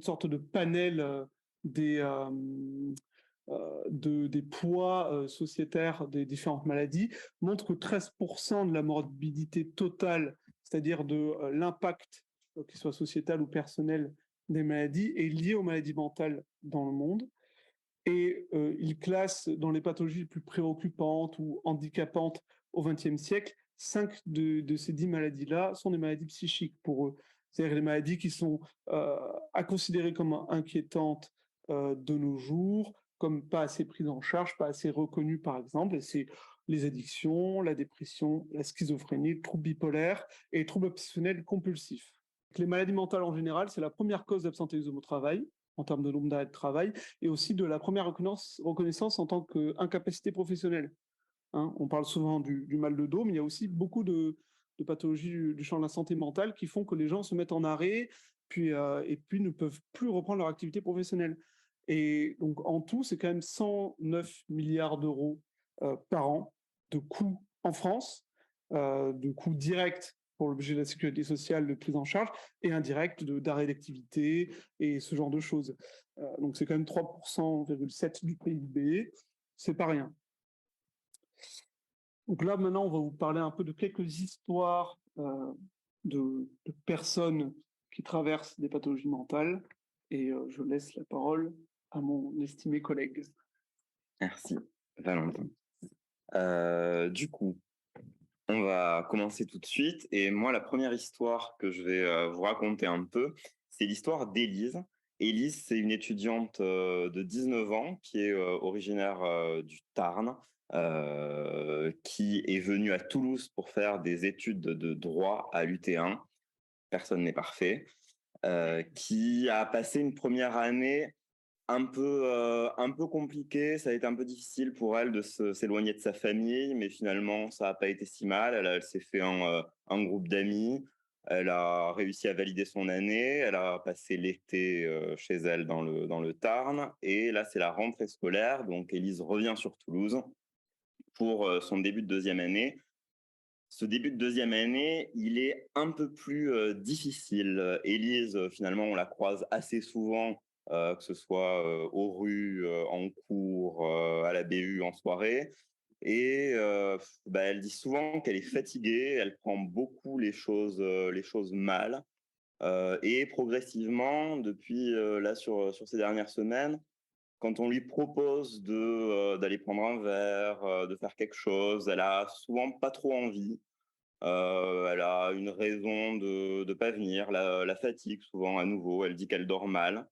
une sorte de panel des, des poids sociétaires des différentes maladies, montre que 13% de la morbidité totale, c'est-à-dire de l'impact, qu'il soit sociétal ou personnel, des maladies, est lié aux maladies mentales dans le monde. Et il classe dans les pathologies les plus préoccupantes ou handicapantes au XXe siècle, 5 de ces 10 maladies-là sont des maladies psychiques pour eux. C'est-à-dire les maladies qui sont à considérer comme inquiétantes de nos jours, comme pas assez prises en charge, pas assez reconnues par exemple, et c'est les addictions, la dépression, la schizophrénie, le trouble bipolaire et les troubles obsessionnels compulsifs. Les maladies mentales en général, c'est la première cause d'absentéisme au travail, en termes de nombre d'arrêts de travail, et aussi de la première reconnaissance en tant qu'incapacité professionnelle. Hein, on parle souvent du mal de dos, mais il y a aussi beaucoup de pathologies du champ de la santé mentale qui font que les gens se mettent en arrêt et puis ne peuvent plus reprendre leur activité professionnelle. Et donc en tout, c'est quand même 109 milliards d'euros par an de coûts en France, de coûts directs pour le budget de la sécurité sociale de prise en charge et indirects d'arrêt d'activité et ce genre de choses. Donc c'est quand même 3,7% du PIB, c'est pas rien. Donc là, maintenant, on va vous parler un peu de quelques histoires de personnes qui traversent des pathologies mentales. Et je laisse la parole à mon estimé collègue. Merci, Valentin. Du coup, on va commencer tout de suite. Et moi, la première histoire que je vais vous raconter un peu, c'est l'histoire d'Élise. Élise, c'est une étudiante de 19 ans qui est originaire du Tarn, qui est venue à Toulouse pour faire des études de droit à l'UT1. Personne n'est parfait. Qui a passé une première année un peu compliquée. Ça a été un peu difficile pour elle de s'éloigner de sa famille, mais finalement, ça n'a pas été si mal. Elle s'est fait un groupe d'amis. Elle a réussi à valider son année. Elle a passé l'été chez elle dans le Tarn. Et là, c'est la rentrée scolaire. Donc, Élise revient sur Toulouse pour son début de deuxième année. Ce début de deuxième année, il est un peu plus difficile. Élise, finalement, on la croise assez souvent, que ce soit aux rues, en cours, à la BU, en soirée. Et elle dit souvent qu'elle est fatiguée, elle prend beaucoup les choses mal. Et progressivement, depuis là sur ces dernières semaines, quand on lui propose d'aller prendre un verre, de faire quelque chose, elle a souvent pas trop envie. Elle a une raison de ne pas venir, la fatigue souvent à nouveau. Elle dit qu'elle dort mal.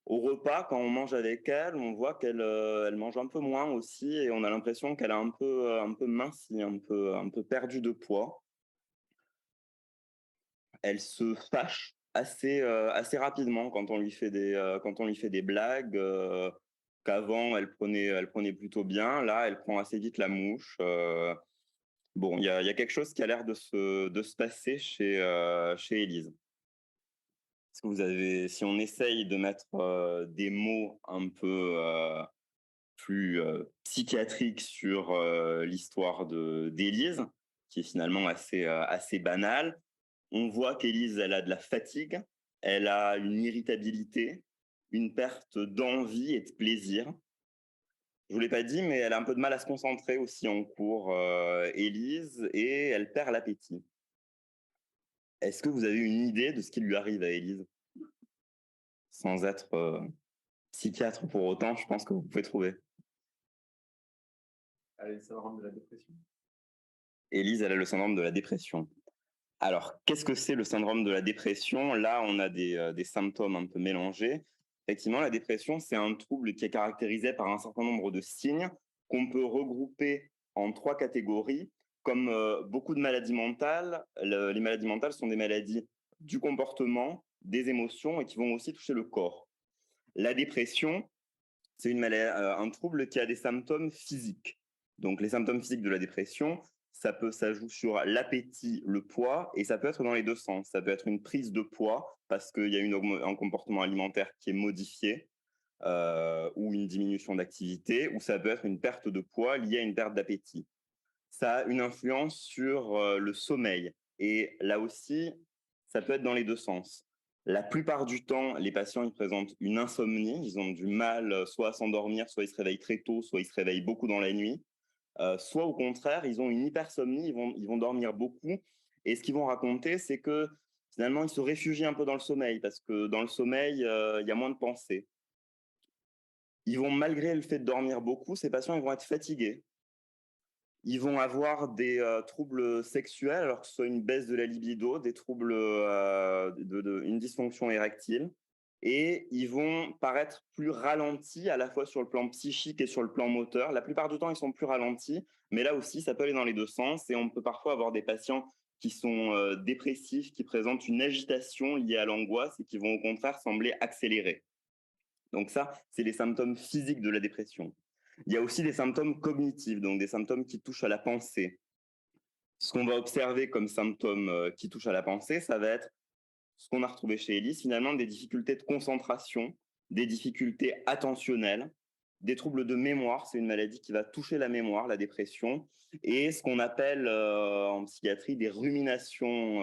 Au repas, quand on mange avec elle, on voit qu'elle elle mange un peu moins aussi et on a l'impression qu'elle a un peu minci, un peu perdu de poids. Elle se fâche assez rapidement quand on lui fait quand on lui fait des blagues. Qu'avant elle prenait plutôt bien. Là, elle prend assez vite la mouche. Bon, il y a quelque chose qui a l'air de se passer chez Élise. Est-ce que vous avez, si on essaye de mettre des mots un peu plus psychiatriques sur l'histoire d'Élise, qui est finalement assez banale, on voit qu'Élise, elle a de la fatigue, elle a une irritabilité, une perte d'envie et de plaisir. Je vous l'ai pas dit, mais elle a un peu de mal à se concentrer aussi en cours, Élise, et elle perd l'appétit. Est-ce que vous avez une idée de ce qui lui arrive à Élise? Sans être psychiatre pour autant, je pense que vous pouvez trouver. Elle a le syndrome de la dépression. Élise, elle a le syndrome de la dépression. Alors, qu'est-ce que c'est le syndrome de la dépression? Là, on a des symptômes un peu mélangés. Effectivement, la dépression, c'est un trouble qui est caractérisé par un certain nombre de signes qu'on peut regrouper en 3 catégories. Comme beaucoup de maladies mentales, les maladies mentales sont des maladies du comportement, des émotions et qui vont aussi toucher le corps. La dépression, c'est un trouble qui a des symptômes physiques. Donc, les symptômes physiques de la dépression, ça joue sur l'appétit, le poids, et ça peut être dans les deux sens. Ça peut être une prise de poids parce qu'il y a un comportement alimentaire qui est modifié ou une diminution d'activité, ou ça peut être une perte de poids liée à une perte d'appétit. Ça a une influence sur le sommeil. Et là aussi, ça peut être dans les deux sens. La plupart du temps, les patients ils présentent une insomnie, ils ont du mal soit à s'endormir, soit ils se réveillent très tôt, soit ils se réveillent beaucoup dans la nuit, soit au contraire, ils ont une hypersomnie, ils vont dormir beaucoup. Et ce qu'ils vont raconter, c'est que finalement, ils se réfugient un peu dans le sommeil, parce que dans le sommeil, il y a moins de pensées. Ils vont, malgré le fait de dormir beaucoup, ces patients, ils vont être fatigués. Ils vont avoir des troubles sexuels, alors que ce soit une baisse de la libido, des troubles, une dysfonction érectile. Et ils vont paraître plus ralentis à la fois sur le plan psychique et sur le plan moteur. La plupart du temps, ils sont plus ralentis, mais là aussi, ça peut aller dans les deux sens. Et on peut parfois avoir des patients qui sont dépressifs, qui présentent une agitation liée à l'angoisse et qui vont au contraire sembler accélérer. Donc ça, c'est les symptômes physiques de la dépression. Il y a aussi des symptômes cognitifs, donc des symptômes qui touchent à la pensée. Ce qu'on va observer comme symptômes qui touchent à la pensée, ça va être ce qu'on a retrouvé chez Elise, finalement, des difficultés de concentration, des difficultés attentionnelles, des troubles de mémoire. C'est une maladie qui va toucher la mémoire, la dépression, et ce qu'on appelle en psychiatrie des ruminations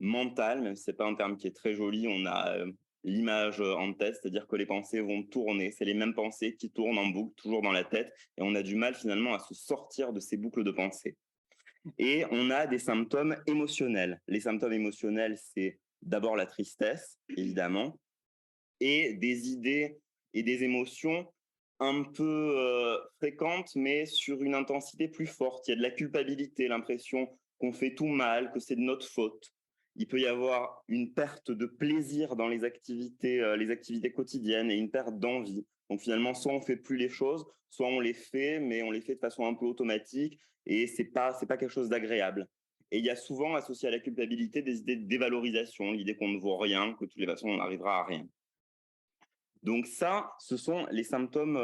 mentales, même si ce n'est pas un terme qui est très joli, on a l'image en tête, c'est-à-dire que les pensées vont tourner. C'est les mêmes pensées qui tournent en boucle, toujours dans la tête, et on a du mal finalement à se sortir de ces boucles de pensée. Et on a des symptômes émotionnels. Les symptômes émotionnels, c'est d'abord la tristesse, évidemment, et des idées et des émotions un peu fréquentes, mais sur une intensité plus forte. Il y a de la culpabilité, l'impression qu'on fait tout mal, que c'est de notre faute. Il peut y avoir une perte de plaisir dans les activités quotidiennes et une perte d'envie. Donc finalement, soit on fait plus les choses, soit on les fait, mais on les fait de façon un peu automatique et c'est pas quelque chose d'agréable. Et il y a souvent associé à la culpabilité des idées de dévalorisation, l'idée qu'on ne vaut rien, que de toutes les façons on n'arrivera à rien. Donc ça, ce sont les symptômes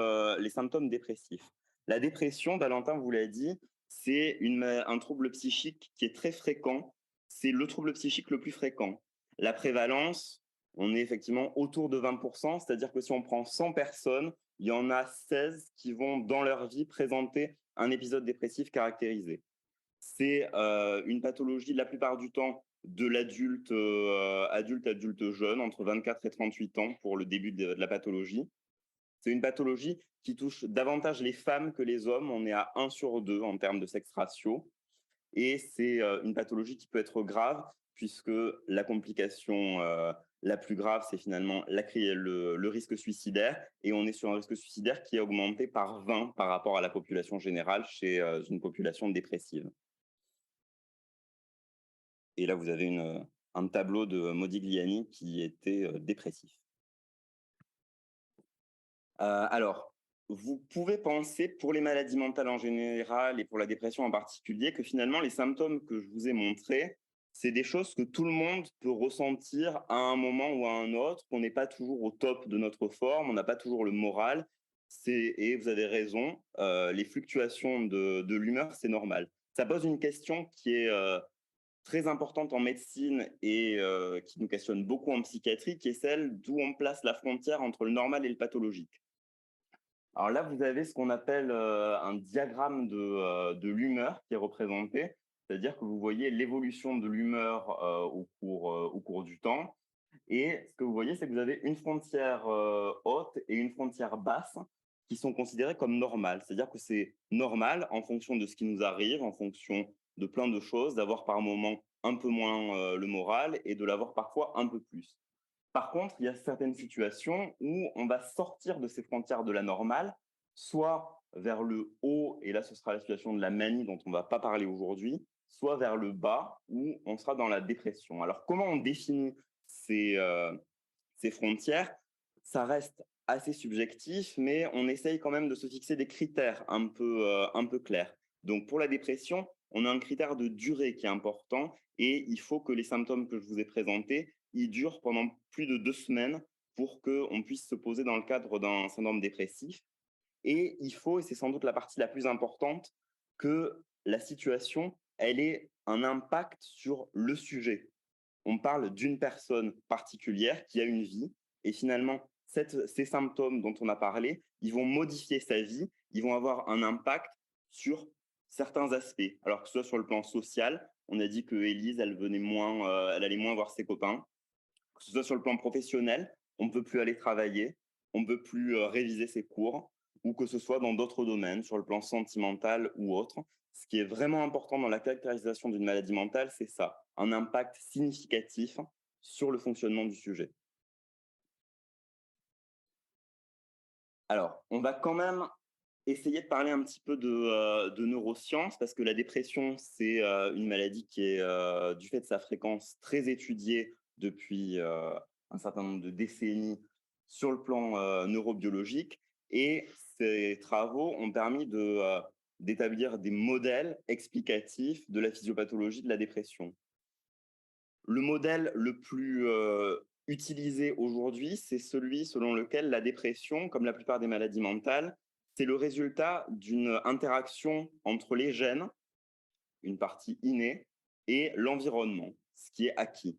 dépressifs. La dépression, Valentin vous l'a dit, c'est un trouble psychique qui est très fréquent. C'est le trouble psychique le plus fréquent. La prévalence, on est effectivement autour de 20%, c'est-à-dire que si on prend 100 personnes, il y en a 16 qui vont dans leur vie présenter un épisode dépressif caractérisé. C'est une pathologie la plupart du temps de adulte jeune, entre 24 et 38 ans pour le début de la pathologie. C'est une pathologie qui touche davantage les femmes que les hommes. On est à 1 sur 2 en termes de sexe ratio. Et c'est une pathologie qui peut être grave, puisque la complication la plus grave, c'est finalement le risque suicidaire. Et on est sur un risque suicidaire qui est augmenté par 20 par rapport à la population générale chez une population dépressive. Et là, vous avez un tableau de Modigliani qui était dépressif. Alors, vous pouvez penser, pour les maladies mentales en général et pour la dépression en particulier, que finalement, les symptômes que je vous ai montrés, c'est des choses que tout le monde peut ressentir à un moment ou à un autre, qu'on n'est pas toujours au top de notre forme, on n'a pas toujours le moral. Et vous avez raison, les fluctuations de l'humeur, c'est normal. Ça pose une question qui est très importante en médecine et qui nous questionne beaucoup en psychiatrie, qui est celle d'où on place la frontière entre le normal et le pathologique. Alors là, vous avez ce qu'on appelle un diagramme de l'humeur qui est représenté, c'est-à-dire que vous voyez l'évolution de l'humeur au cours du temps. Et ce que vous voyez, c'est que vous avez une frontière haute et une frontière basse qui sont considérées comme normales. C'est-à-dire que c'est normal en fonction de ce qui nous arrive, en fonction de plein de choses, d'avoir par moment un peu moins le moral et de l'avoir parfois un peu plus. Par contre, il y a certaines situations où on va sortir de ces frontières de la normale, soit vers le haut, et là ce sera la situation de la manie dont on ne va pas parler aujourd'hui, soit vers le bas, où on sera dans la dépression. Alors comment on définit ces frontières? Ça reste assez subjectif, mais on essaye quand même de se fixer des critères un peu clairs. Donc pour la dépression, on a un critère de durée qui est important, et il faut que les symptômes que je vous ai présentés ils durent pendant plus de 2 semaines pour qu'on puisse se poser dans le cadre d'un syndrome dépressif. Et il faut, et c'est sans doute la partie la plus importante, que la situation, elle ait un impact sur le sujet. On parle d'une personne particulière qui a une vie, et finalement, ces symptômes dont on a parlé, ils vont modifier sa vie, ils vont avoir un impact sur certains aspects. Alors que ce soit sur le plan social, on a dit que Élise, elle allait moins voir ses copains, que ce soit sur le plan professionnel, on ne peut plus aller travailler, on ne peut plus réviser ses cours, ou que ce soit dans d'autres domaines, sur le plan sentimental ou autre. Ce qui est vraiment important dans la caractérisation d'une maladie mentale, c'est ça, un impact significatif sur le fonctionnement du sujet. Alors, on va quand même essayer de parler un petit peu de neurosciences, parce que la dépression, c'est une maladie qui est, du fait de sa fréquence, très étudiée depuis un certain nombre de décennies sur le plan neurobiologique. Et ces travaux ont permis d'établir des modèles explicatifs de la physiopathologie de la dépression. Le modèle le plus utilisé aujourd'hui, c'est celui selon lequel la dépression, comme la plupart des maladies mentales, c'est le résultat d'une interaction entre les gènes, une partie innée, et l'environnement, ce qui est acquis.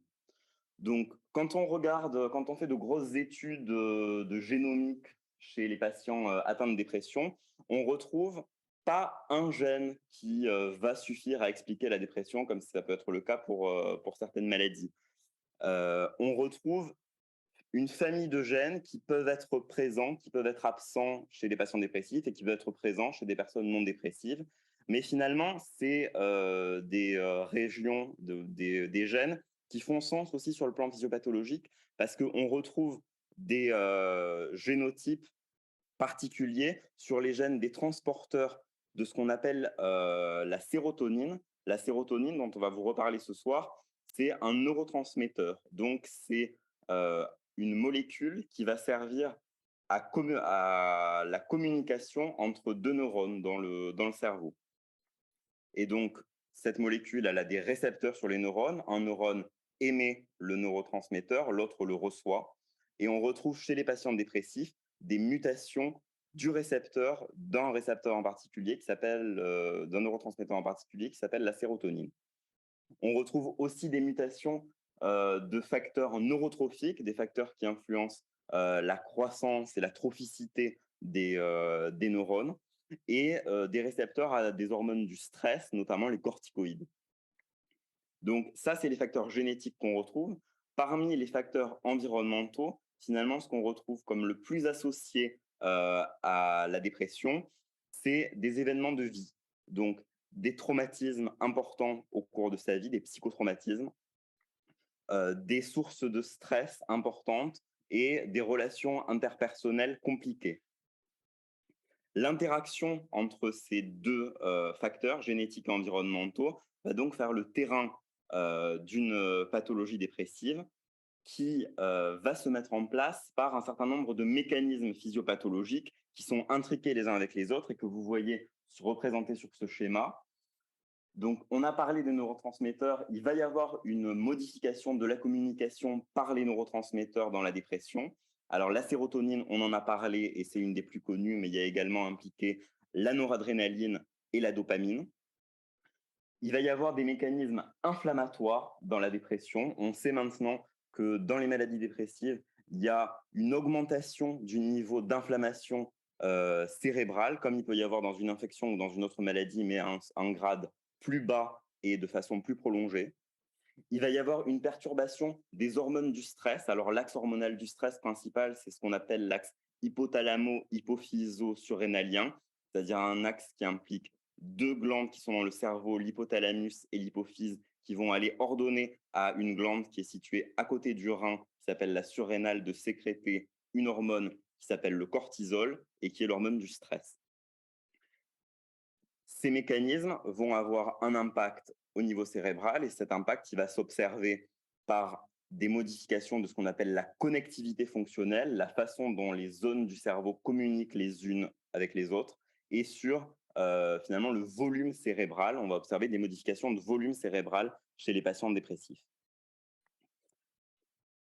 Donc, quand on fait de grosses études de génomique chez les patients atteints de dépression, on retrouve pas un gène qui va suffire à expliquer la dépression, comme ça peut être le cas pour certaines maladies. On retrouve une famille de gènes qui peuvent être présents, qui peuvent être absents chez les patients dépressifs et qui peuvent être présents chez des personnes non dépressives. Mais finalement, c'est des régions, des gènes qui font sens aussi sur le plan physiopathologique parce qu'on retrouve des génotypes particuliers sur les gènes des transporteurs de ce qu'on appelle la sérotonine. La sérotonine, dont on va vous reparler ce soir, c'est un neurotransmetteur. Donc, c'est une molécule qui va servir à la communication entre deux neurones dans le cerveau. Et donc, cette molécule, elle a des récepteurs sur les neurones. Un neurone émet le neurotransmetteur, l'autre le reçoit. Et on retrouve chez les patients dépressifs des mutations du récepteur, d'un récepteur en particulier qui s'appelle, d'un neurotransmetteur en particulier qui s'appelle la sérotonine. On retrouve aussi des mutations de facteurs neurotrophiques, des facteurs qui influencent la croissance et la trophicité des neurones, et des récepteurs à des hormones du stress, notamment les corticoïdes. Donc ça, c'est les facteurs génétiques qu'on retrouve. Parmi les facteurs environnementaux, finalement, ce qu'on retrouve comme le plus associé à la dépression, c'est des événements de vie. Donc des traumatismes importants au cours de sa vie, des psychotraumatismes, des sources de stress importantes et des relations interpersonnelles compliquées. L'interaction entre ces deux facteurs, génétiques et environnementaux, va donc faire le terrain d'une pathologie dépressive qui va se mettre en place par un certain nombre de mécanismes physiopathologiques qui sont intriqués les uns avec les autres et que vous voyez se représenter sur ce schéma. Donc, on a parlé des neurotransmetteurs. Il va y avoir une modification de la communication par les neurotransmetteurs dans la dépression. Alors, la sérotonine, on en a parlé et c'est une des plus connues, mais il y a également impliqué la noradrénaline et la dopamine. Il va y avoir des mécanismes inflammatoires dans la dépression. On sait maintenant que dans les maladies dépressives, il y a une augmentation du niveau d'inflammation cérébrale, comme il peut y avoir dans une infection ou dans une autre maladie, mais à un grade plus bas et de façon plus prolongée. Il va y avoir une perturbation des hormones du stress. Alors, l'axe hormonal du stress principal, c'est ce qu'on appelle l'axe hypothalamo-hypophyso-surrénalien, c'est-à-dire un axe qui implique deux glandes qui sont dans le cerveau, l'hypothalamus et l'hypophyse, qui vont aller ordonner à une glande qui est située à côté du rein, qui s'appelle la surrénale, de sécréter une hormone qui s'appelle le cortisol et qui est l'hormone du stress. Ces mécanismes vont avoir un impact au niveau cérébral et cet impact il va s'observer par des modifications de ce qu'on appelle la connectivité fonctionnelle, la façon dont les zones du cerveau communiquent les unes avec les autres, et sur finalement le volume cérébral. On va observer des modifications de volume cérébral chez les patients dépressifs.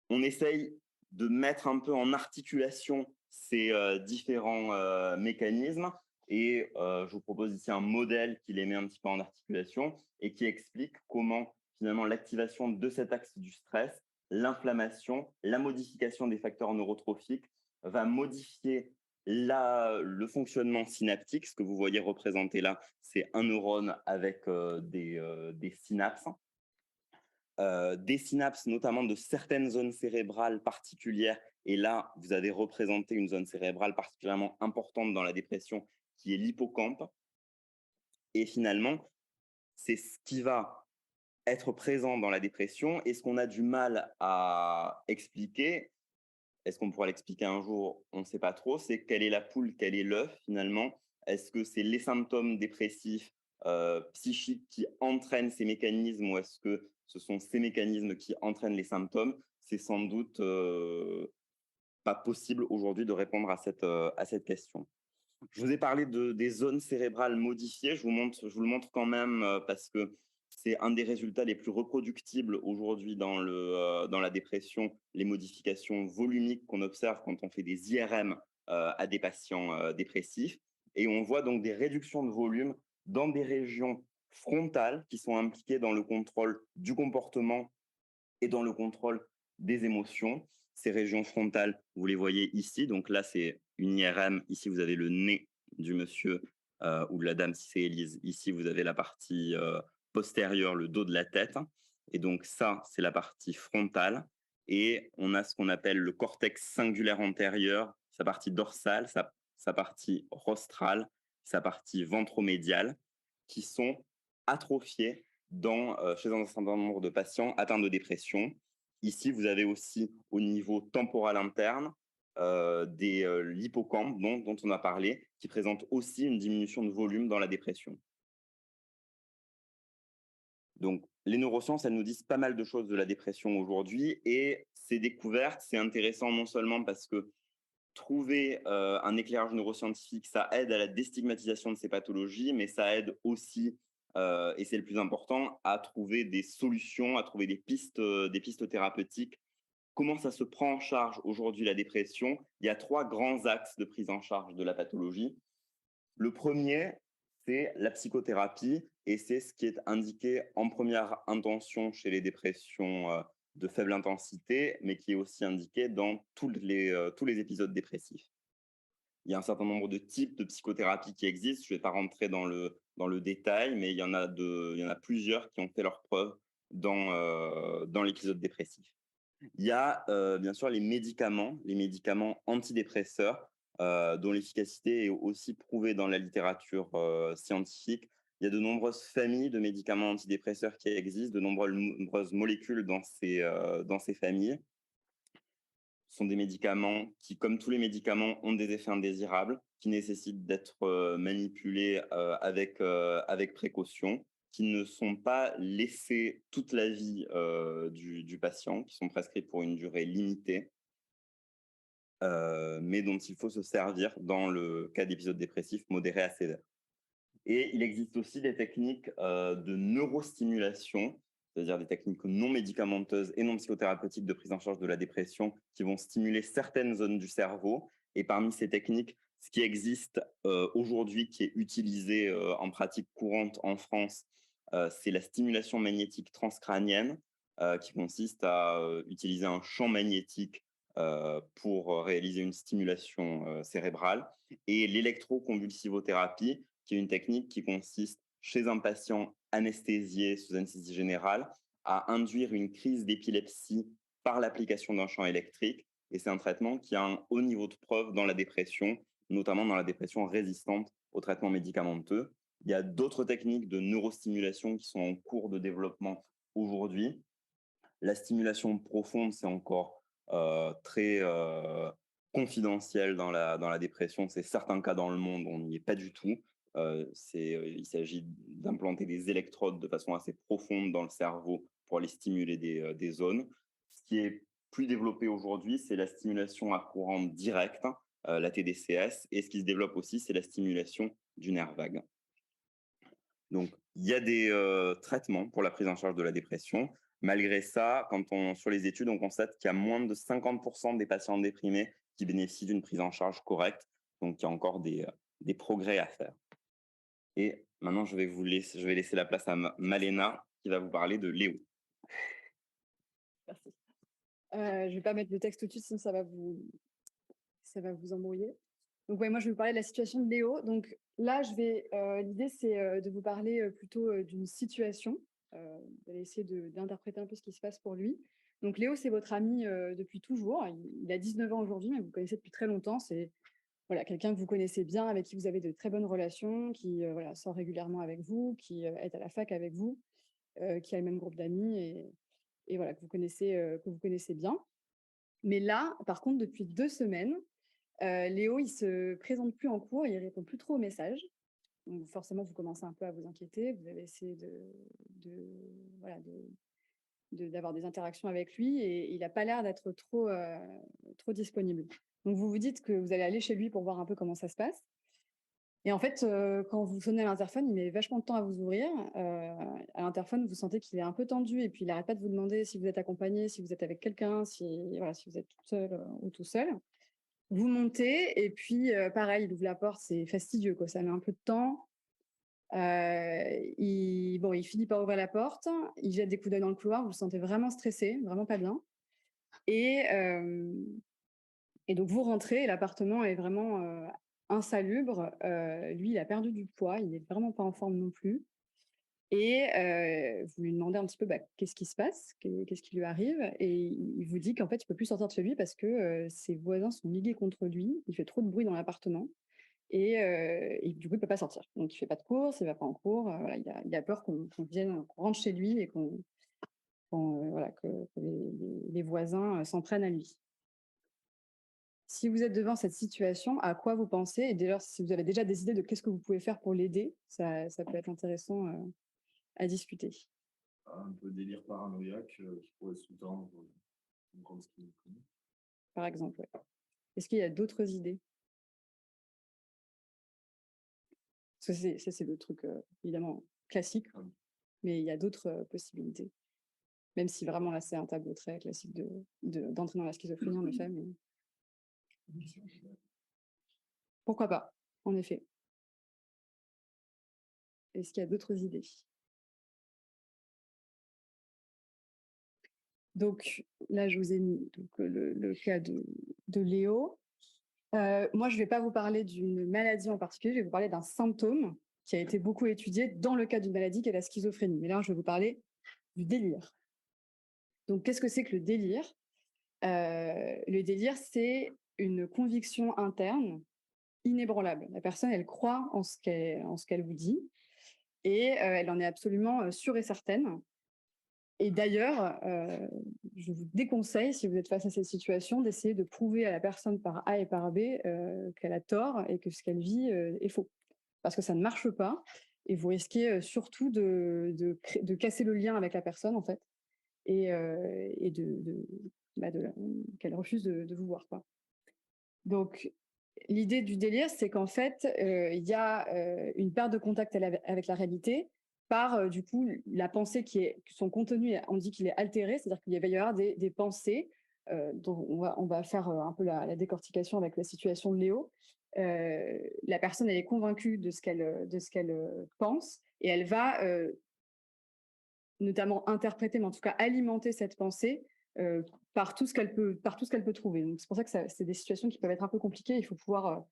On essaye de mettre un peu en articulation ces différents mécanismes. Et je vous propose ici un modèle qui les met un petit peu en articulation et qui explique comment finalement l'activation de cet axe du stress, l'inflammation, la modification des facteurs neurotrophiques va modifier le fonctionnement synaptique. Ce que vous voyez représenté là, c'est un neurone avec des synapses. des synapses, notamment de certaines zones cérébrales particulières. Et là, vous avez représenté une zone cérébrale particulièrement importante dans la dépression, qui est l'hippocampe. Et finalement, c'est ce qui va être présent dans la dépression. Et ce qu'on a du mal à expliquer, est-ce qu'on pourra l'expliquer un jour? On ne sait pas trop. C'est quelle est la poule, quel est l'œuf finalement? Est-ce que c'est les symptômes dépressifs, psychiques qui entraînent ces mécanismes, ou est-ce que ce sont ces mécanismes qui entraînent les symptômes? C'est sans doute pas possible aujourd'hui de répondre à cette question. Je vous ai parlé des zones cérébrales modifiées. Je vous le montre quand même parce que c'est un des résultats les plus reproductibles aujourd'hui dans la dépression, les modifications volumiques qu'on observe quand on fait des IRM à des patients dépressifs. Et on voit donc des réductions de volume dans des régions frontales qui sont impliquées dans le contrôle du comportement et dans le contrôle des émotions. Ces régions frontales, vous les voyez ici. Donc là, c'est une IRM. Ici, vous avez le nez du monsieur ou de la dame, si c'est Élise. Ici, vous avez la partie postérieure, le dos de la tête. Et donc ça, c'est la partie frontale. Et on a ce qu'on appelle le cortex singulaire antérieur, sa partie dorsale, sa partie rostrale, sa partie ventromédiale, qui sont atrophiées chez un certain nombre de patients atteints de dépression. Ici, vous avez aussi au niveau temporal interne l'hippocampe dont on a parlé, qui présente aussi une diminution de volume dans la dépression. Donc, les neurosciences, elles nous disent pas mal de choses de la dépression aujourd'hui, et ces découvertes, c'est intéressant non seulement parce que trouver un éclairage neuroscientifique, ça aide à la déstigmatisation de ces pathologies, mais ça aide aussi, et c'est le plus important, à trouver des solutions, à trouver des pistes thérapeutiques. Comment ça se prend en charge aujourd'hui la dépression? Il y a 3 grands axes de prise en charge de la pathologie. Le premier, c'est la psychothérapie, et c'est ce qui est indiqué en première intention chez les dépressions de faible intensité, mais qui est aussi indiqué dans tous les épisodes dépressifs. Il y a un certain nombre de types de psychothérapie qui existent. Je ne vais pas rentrer dans le détail, mais il y en a plusieurs qui ont fait leurs preuves dans l'épisode dépressif. Il y a bien sûr les médicaments antidépresseurs, dont l'efficacité est aussi prouvée dans la littérature scientifique. Il y a de nombreuses familles de médicaments antidépresseurs qui existent, de nombreuses molécules dans ces familles. Ce sont des médicaments qui, comme tous les médicaments, ont des effets indésirables, qui nécessitent d'être manipulés avec précaution, qui ne sont pas laissés toute la vie du patient, qui sont prescrits pour une durée limitée, mais dont il faut se servir dans le cas d'épisodes dépressifs modérés à sévères. Et il existe aussi des techniques de neurostimulation, c'est-à-dire des techniques non médicamenteuses et non psychothérapeutiques de prise en charge de la dépression, qui vont stimuler certaines zones du cerveau. Et parmi ces techniques, ce qui existe aujourd'hui, qui est utilisé en pratique courante en France, c'est la stimulation magnétique transcrânienne, qui consiste à utiliser un champ magnétique pour réaliser une stimulation cérébrale, et l'électroconvulsivothérapie, qui est une technique qui consiste, chez un patient anesthésié sous anesthésie générale, à induire une crise d'épilepsie par l'application d'un champ électrique. Et c'est un traitement qui a un haut niveau de preuve dans la dépression, notamment dans la dépression résistante aux traitements médicamenteux. Il y a d'autres techniques de neurostimulation qui sont en cours de développement aujourd'hui. La stimulation profonde, c'est encore très confidentiel dans la dépression. C'est certains cas dans le monde, on n'y est pas du tout. Il s'agit d'implanter des électrodes de façon assez profonde dans le cerveau pour aller stimuler des zones. Ce qui est plus développé aujourd'hui, c'est la stimulation à courant direct, la TDCS, et ce qui se développe aussi, c'est la stimulation du nerf vague. Donc, il y a des traitements pour la prise en charge de la dépression. Malgré ça, sur les études, on constate qu'il y a moins de 50% des patients déprimés qui bénéficient d'une prise en charge correcte. Donc, il y a encore des progrès à faire. Et maintenant, je vais laisser la place à Malena, qui va vous parler de Léo. Merci. Je vais pas mettre le texte tout de suite, sinon ça va vous embrouiller. Donc ouais, moi je vais vous parler de la situation de Léo. Donc là, l'idée c'est de vous parler plutôt d'une situation. Vous allez essayer d'interpréter un peu ce qui se passe pour lui. Donc Léo, c'est votre ami depuis toujours. Il a 19 ans aujourd'hui, mais vous le connaissez depuis très longtemps. C'est voilà, quelqu'un que vous connaissez bien, avec qui vous avez de très bonnes relations, qui voilà, sort régulièrement avec vous, qui est à la fac avec vous, qui a le même groupe d'amis et voilà, que vous connaissez bien. Mais là, par contre, depuis 2 semaines, Léo, il se présente plus en cours, il répond plus trop aux messages. Donc forcément, vous commencez un peu à vous inquiéter. Vous avez essayé voilà, d'avoir des interactions avec lui et il n'a pas l'air d'être trop disponible. Donc vous vous dites que vous allez aller chez lui pour voir un peu comment ça se passe. Et en fait, quand vous sonnez à l'interphone, il met vachement de temps à vous ouvrir. À l'interphone, vous sentez qu'il est un peu tendu et puis il n'arrête pas de vous demander si vous êtes accompagné, si vous êtes avec quelqu'un, voilà, si vous êtes toute seule ou tout seul. Vous montez et puis pareil, il ouvre la porte, c'est fastidieux, quoi. Ça met un peu de temps. Il finit par ouvrir la porte, il jette des coups d'œil dans le couloir, vous le sentez vraiment stressé, vraiment pas bien. Et, donc vous rentrez et l'appartement est vraiment insalubre. Lui, il a perdu du poids, il n'est vraiment pas en forme non plus. Et vous lui demandez un petit peu qu'est-ce qui se passe, qu'est-ce qui lui arrive. Et il vous dit qu'en fait, il ne peut plus sortir de chez lui parce que ses voisins sont ligués contre lui, il fait trop de bruit dans l'appartement. Et du coup, il ne peut pas sortir. Donc, il ne fait pas de courses, il ne va pas en cours. Voilà, il a peur qu'on rentre chez lui et voilà, que les voisins s'en prennent à lui. Si vous êtes devant cette situation, à quoi vous pensez? Et d'ailleurs, si vous avez déjà des idées de qu'est-ce que vous pouvez faire pour l'aider, ça peut être intéressant à discuter. Un peu délire paranoïaque qui pourrait sous-tendre une grande schizophrénie. Par exemple, ouais. Est-ce qu'il y a d'autres idées? Ça, c'est le truc, évidemment, classique, mais il y a d'autres possibilités. Même si vraiment, là, c'est un tableau très classique d'entrer dans la schizophrénie, en effet. Mais... pourquoi pas, en effet. Est-ce qu'il y a d'autres idées? Donc, là, je vous ai mis donc, le cas de Léo. Moi, je ne vais pas vous parler d'une maladie en particulier, je vais vous parler d'un symptôme qui a été beaucoup étudié dans le cas d'une maladie qui est la schizophrénie. Mais là, je vais vous parler du délire. Donc, qu'est-ce que c'est que le délire? Le délire, c'est une conviction interne inébranlable. La personne, elle croit en ce qu'elle vous dit et elle en est absolument sûre et certaine. Et d'ailleurs, je vous déconseille, si vous êtes face à cette situation, d'essayer de prouver à la personne par A et par B qu'elle a tort et que ce qu'elle vit est faux. Parce que ça ne marche pas et vous risquez surtout de casser le lien avec la personne, en fait, et qu'elle refuse de vous voir, quoi. Donc, l'idée du délire, c'est qu'en fait, il y a une perte de contact avec la réalité par, du coup, la pensée son contenu, on dit qu'il est altéré, c'est-à-dire qu'il va y avoir des pensées, dont on va faire un peu la décortication avec la situation de Léo. La personne, elle est convaincue de ce qu'elle pense et elle va notamment interpréter, mais en tout cas alimenter cette pensée par tout ce qu'elle peut trouver. Donc c'est pour ça que c'est des situations qui peuvent être un peu compliquées. Il faut pouvoir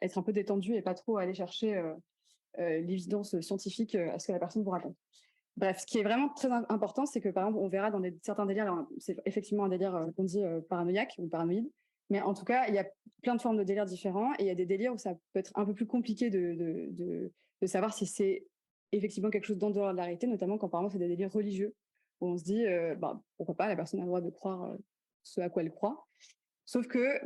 être un peu détendu et pas trop aller chercher l'évidence scientifique à ce que la personne vous raconte. Bref, ce qui est vraiment très important, c'est que par exemple, on verra dans certains délires, alors, c'est effectivement un délire qu'on dit paranoïaque ou paranoïde, mais en tout cas, il y a plein de formes de délires différents et il y a des délires où ça peut être un peu plus compliqué de savoir si c'est effectivement quelque chose d'en dehors de la réalité, notamment quand par exemple c'est des délires religieux, où on se dit, pourquoi pas, la personne a le droit de croire ce à quoi elle croit. Sauf que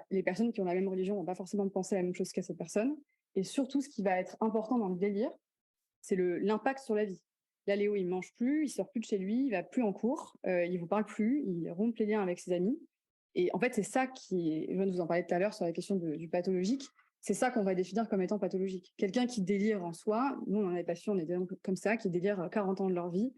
les personnes qui ont la même religion vont pas forcément penser la même chose qu'à cette personne. Et surtout, ce qui va être important dans le délire, c'est l'impact sur la vie. Là, Léo, il mange plus, il sort plus de chez lui, il va plus en cours, il vous parle plus, il rompt les liens avec ses amis. Et en fait, c'est ça je viens de vous en parler tout à l'heure sur la question du pathologique, c'est ça qu'on va définir comme étant pathologique. Quelqu'un qui délire en soi, nous, on en avait pas su, on était comme ça, qui délire 40 ans de leur vie,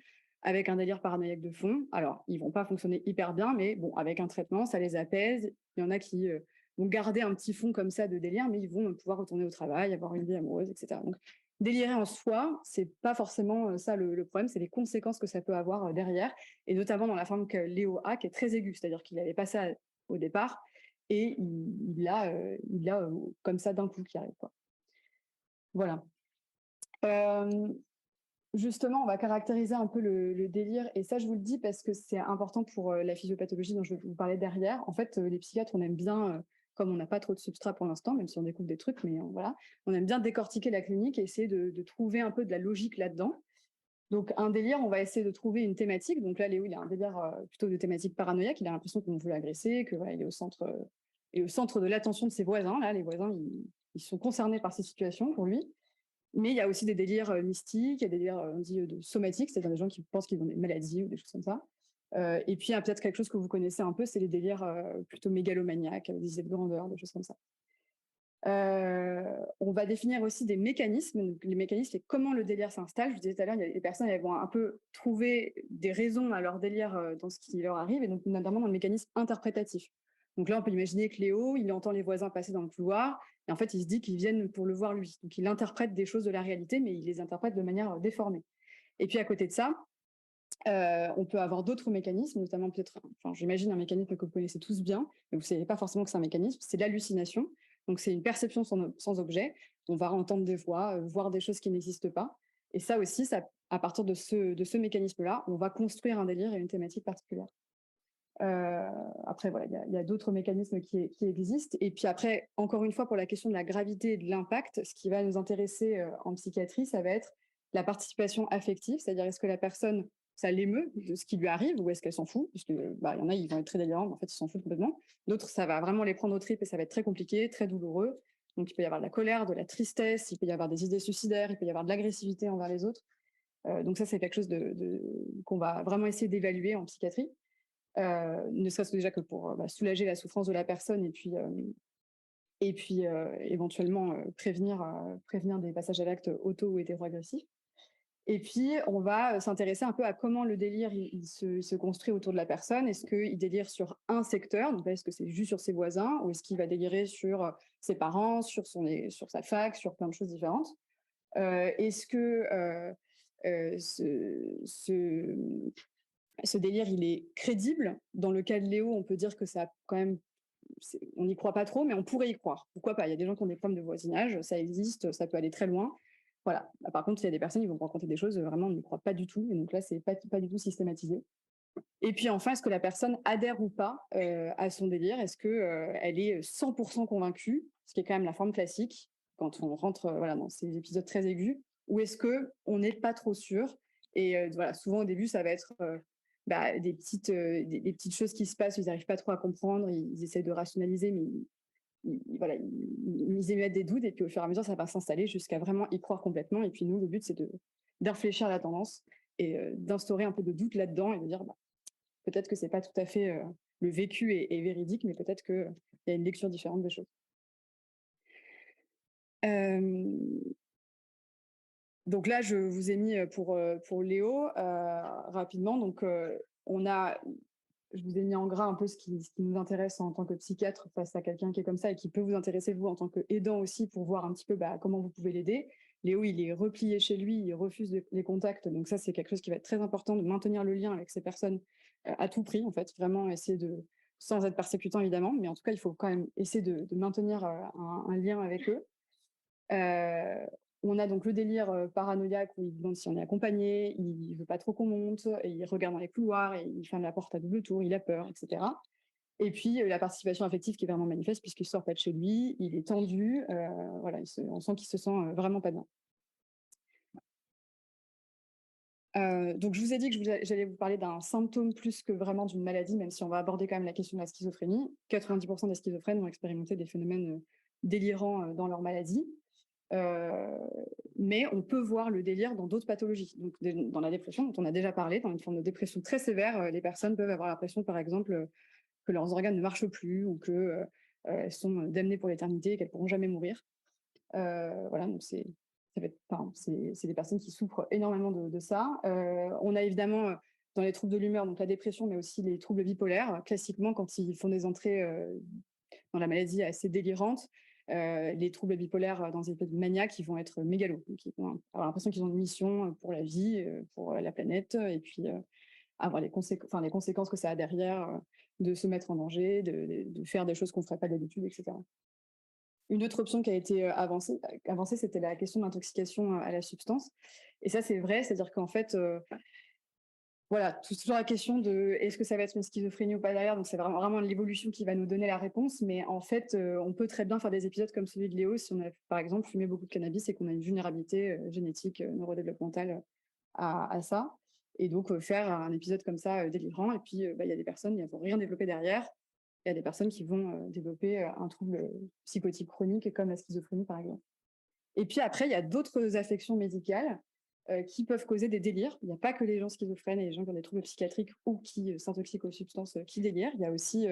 avec un délire paranoïaque de fond. Alors, ils vont pas fonctionner hyper bien, mais bon, avec un traitement, ça les apaise. Il y en a qui vont garder un petit fond comme ça de délire, mais ils vont pouvoir retourner au travail, avoir une vie amoureuse, etc. Donc, délirer en soi, c'est pas forcément ça le problème, c'est les conséquences que ça peut avoir derrière, et notamment dans la forme que Léo a, qui est très aiguë, c'est-à-dire qu'il avait pas ça au départ, et il a comme ça d'un coup qui arrive, quoi. Voilà. justement, on va caractériser un peu le délire, et ça, je vous le dis parce que c'est important pour la physiopathologie dont je vais vous parler derrière. En fait, les psychiatres, on aime bien, comme on n'a pas trop de substrat pour l'instant, même si on découvre des trucs, mais voilà, on aime bien décortiquer la clinique et essayer de trouver un peu de la logique là-dedans. Donc, un délire, on va essayer de trouver une thématique. Donc là, Léo, il a un délire plutôt de thématique paranoïaque. Il a l'impression qu'on veut l'agresser, que voilà, il est au centre de l'attention de ses voisins. Là, les voisins, ils sont concernés par ces situations pour lui. Mais il y a aussi des délires mystiques, il y a des délires, on dit, de somatiques, c'est-à-dire des gens qui pensent qu'ils ont des maladies ou des choses comme ça. Et puis, il y a peut-être quelque chose que vous connaissez un peu, c'est les délires plutôt mégalomaniaques, avec des idées de grandeur, des choses comme ça. On va définir aussi des mécanismes. Donc, les mécanismes, c'est comment le délire s'installe. Je vous disais tout à l'heure, il y a des personnes, elles vont un peu trouver des raisons à leur délire dans ce qui leur arrive, et donc notamment dans le mécanisme interprétatif. Donc là, on peut imaginer que Léo, il entend les voisins passer dans le couloir, et en fait, il se dit qu'ils viennent pour le voir lui. Donc il interprète des choses de la réalité, mais il les interprète de manière déformée. Et puis à côté de ça, on peut avoir d'autres mécanismes, notamment peut-être, enfin, j'imagine un mécanisme que vous connaissez tous bien, mais vous ne savez pas forcément que c'est un mécanisme, c'est l'hallucination. Donc, c'est une perception sans objet. On va entendre des voix, voir des choses qui n'existent pas. Et ça aussi, à partir de ce mécanisme-là, on va construire un délire et une thématique particulière. Après, voilà, il y a d'autres mécanismes qui existent. Et puis après, encore une fois, pour la question de la gravité et de l'impact, ce qui va nous intéresser en psychiatrie, ça va être la participation affective, c'est-à-dire est-ce que la personne, ça l'émeut de ce qui lui arrive ou est-ce qu'elle s'en fout? Parce que y en a, ils vont être très délirants, mais en fait, ils s'en foutent complètement. D'autres, ça va vraiment les prendre au tripes et ça va être très compliqué, très douloureux. Donc, il peut y avoir de la colère, de la tristesse, il peut y avoir des idées suicidaires, il peut y avoir de l'agressivité envers les autres. Donc ça, c'est quelque chose qu'on va vraiment essayer d'évaluer en psychiatrie. Ne serait-ce que déjà que pour soulager la souffrance de la personne et puis éventuellement prévenir des passages à l'acte auto ou hétéroagressifs. Et puis, on va s'intéresser un peu à comment le délire il se construit autour de la personne. Est-ce qu'il délire sur un secteur, donc est-ce que c'est juste sur ses voisins, ou est-ce qu'il va délirer sur ses parents, sur sa fac, sur plein de choses différentes. Est-ce que ce délire, il est crédible? Dans le cas de Léo, on peut dire que ça quand même, on n'y croit pas trop, mais on pourrait y croire. Pourquoi pas? Il y a des gens qui ont des problèmes de voisinage, ça existe, ça peut aller très loin. Voilà. Par contre, il y a des personnes qui vont raconter des choses, vraiment, on n'y croit pas du tout. Et donc là, c'est pas du tout systématisé. Et puis enfin, est-ce que la personne adhère ou pas à son délire? Est-ce qu'elle est 100% convaincue, ce qui est quand même la forme classique, quand on rentre dans ces épisodes très aigus, ou est-ce qu'on n'est pas trop sûr? Et voilà, souvent au début, ça va être des petites choses qui se passent, ils n'arrivent pas trop à comprendre, ils essaient de rationaliser, mais ils émettent des doutes, et puis au fur et à mesure, ça va s'installer jusqu'à vraiment y croire complètement. Et puis nous, le but, c'est d'infléchir la tendance et d'instaurer un peu de doute là-dedans et de dire peut-être que c'est pas tout à fait le vécu est véridique, mais peut-être qu'il y a une lecture différente des choses. Donc là, je vous ai mis pour Léo rapidement. Donc je vous ai mis en gras un peu ce qui nous intéresse en tant que psychiatre face à quelqu'un qui est comme ça et qui peut vous intéresser, vous, en tant qu'aidant aussi, pour voir un petit peu comment vous pouvez l'aider. Léo, il est replié chez lui, il refuse les contacts. Donc ça, c'est quelque chose qui va être très important, de maintenir le lien avec ces personnes à tout prix, en fait. Vraiment essayer sans être persécutant, évidemment, mais en tout cas, il faut quand même essayer de maintenir un lien avec eux. On a donc le délire paranoïaque où il demande si on est accompagné, il veut pas trop qu'on monte, et il regarde dans les couloirs, et il ferme la porte à double tour, il a peur, etc. Et puis la participation affective qui est vraiment manifeste puisqu'il sort pas de chez lui, il est tendu, voilà, on sent qu'il se sent vraiment pas bien. Donc je vous ai dit que j'allais vous parler d'un symptôme plus que vraiment d'une maladie, même si on va aborder quand même la question de la schizophrénie. 90% des schizophrènes vont expérimenter des phénomènes délirants dans leur maladie. Mais on peut voir le délire dans d'autres pathologies. Donc, dans la dépression, dont on a déjà parlé, dans une forme de dépression très sévère, les personnes peuvent avoir l'impression, par exemple, que leurs organes ne marchent plus ou qu'elles sont damnées pour l'éternité et qu'elles ne pourront jamais mourir. Voilà, donc c'est des personnes qui souffrent énormément de ça. On a évidemment dans les troubles de l'humeur, donc la dépression, mais aussi les troubles bipolaires. Classiquement, quand ils font des entrées dans la maladie assez délirantes, les troubles bipolaires dans des épisodes maniaques, ils vont être mégalos. Donc, ils vont avoir l'impression qu'ils ont une mission pour la vie, pour la planète, et puis avoir les conséquences que ça a derrière, de se mettre en danger, de faire des choses qu'on ne ferait pas d'habitude, etc. Une autre option qui a été avancée, c'était la question de l'intoxication à la substance. Et ça, c'est vrai, c'est-à-dire qu'en fait, voilà, toujours la question de est-ce que ça va être une schizophrénie ou pas derrière. Donc, c'est vraiment l'évolution qui va nous donner la réponse. Mais en fait, on peut très bien faire des épisodes comme celui de Léo si on a, par exemple, fumé beaucoup de cannabis et qu'on a une vulnérabilité génétique, neurodéveloppementale à ça. Et donc, faire un épisode comme ça délivrant. Et puis, il y a des personnes qui ne vont rien développer derrière. Il y a des personnes qui vont développer un trouble psychotique chronique comme la schizophrénie, par exemple. Et puis après, il y a d'autres affections médicales qui peuvent causer des délires. Il n'y a pas que les gens schizophrènes et les gens qui ont des troubles psychiatriques ou qui s'intoxiquent aux substances qui délirent. Il y a aussi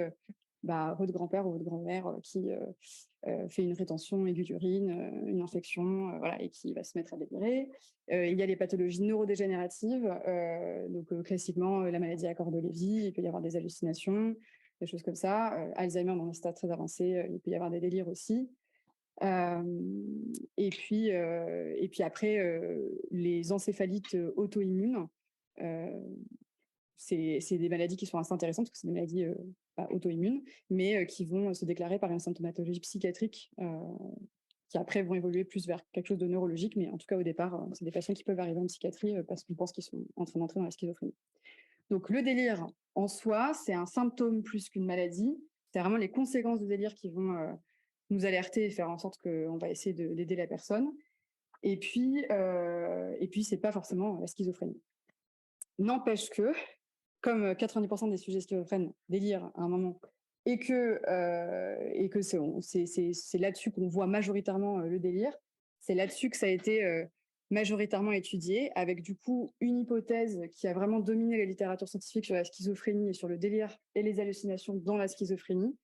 votre grand-père ou votre grand-mère qui fait une rétention aiguë d'urine, une infection, voilà, et qui va se mettre à délirer. Il y a les pathologies neurodégénératives, donc classiquement la maladie à corps de Lévy, il peut y avoir des hallucinations, des choses comme ça. Alzheimer dans un stade très avancé, il peut y avoir des délires aussi. Et puis après, les encéphalites auto-immunes, c'est des maladies qui sont assez intéressantes parce que c'est des maladies auto-immunes, mais qui vont se déclarer par une symptomatologie psychiatrique qui après vont évoluer plus vers quelque chose de neurologique, mais en tout cas au départ, c'est des patients qui peuvent arriver en psychiatrie parce qu'on pense qu'ils sont en train d'entrer dans la schizophrénie. Donc le délire en soi, c'est un symptôme plus qu'une maladie. C'est vraiment les conséquences du délire qui vont nous alerter et faire en sorte qu'on va essayer d'aider la personne. Et puis c'est pas forcément la schizophrénie. N'empêche que, comme 90% des sujets schizophrènes délirent à un moment, et que c'est là-dessus qu'on voit majoritairement le délire, c'est là-dessus que ça a été majoritairement étudié, avec du coup une hypothèse qui a vraiment dominé la littérature scientifique sur la schizophrénie et sur le délire et les hallucinations dans la schizophrénie,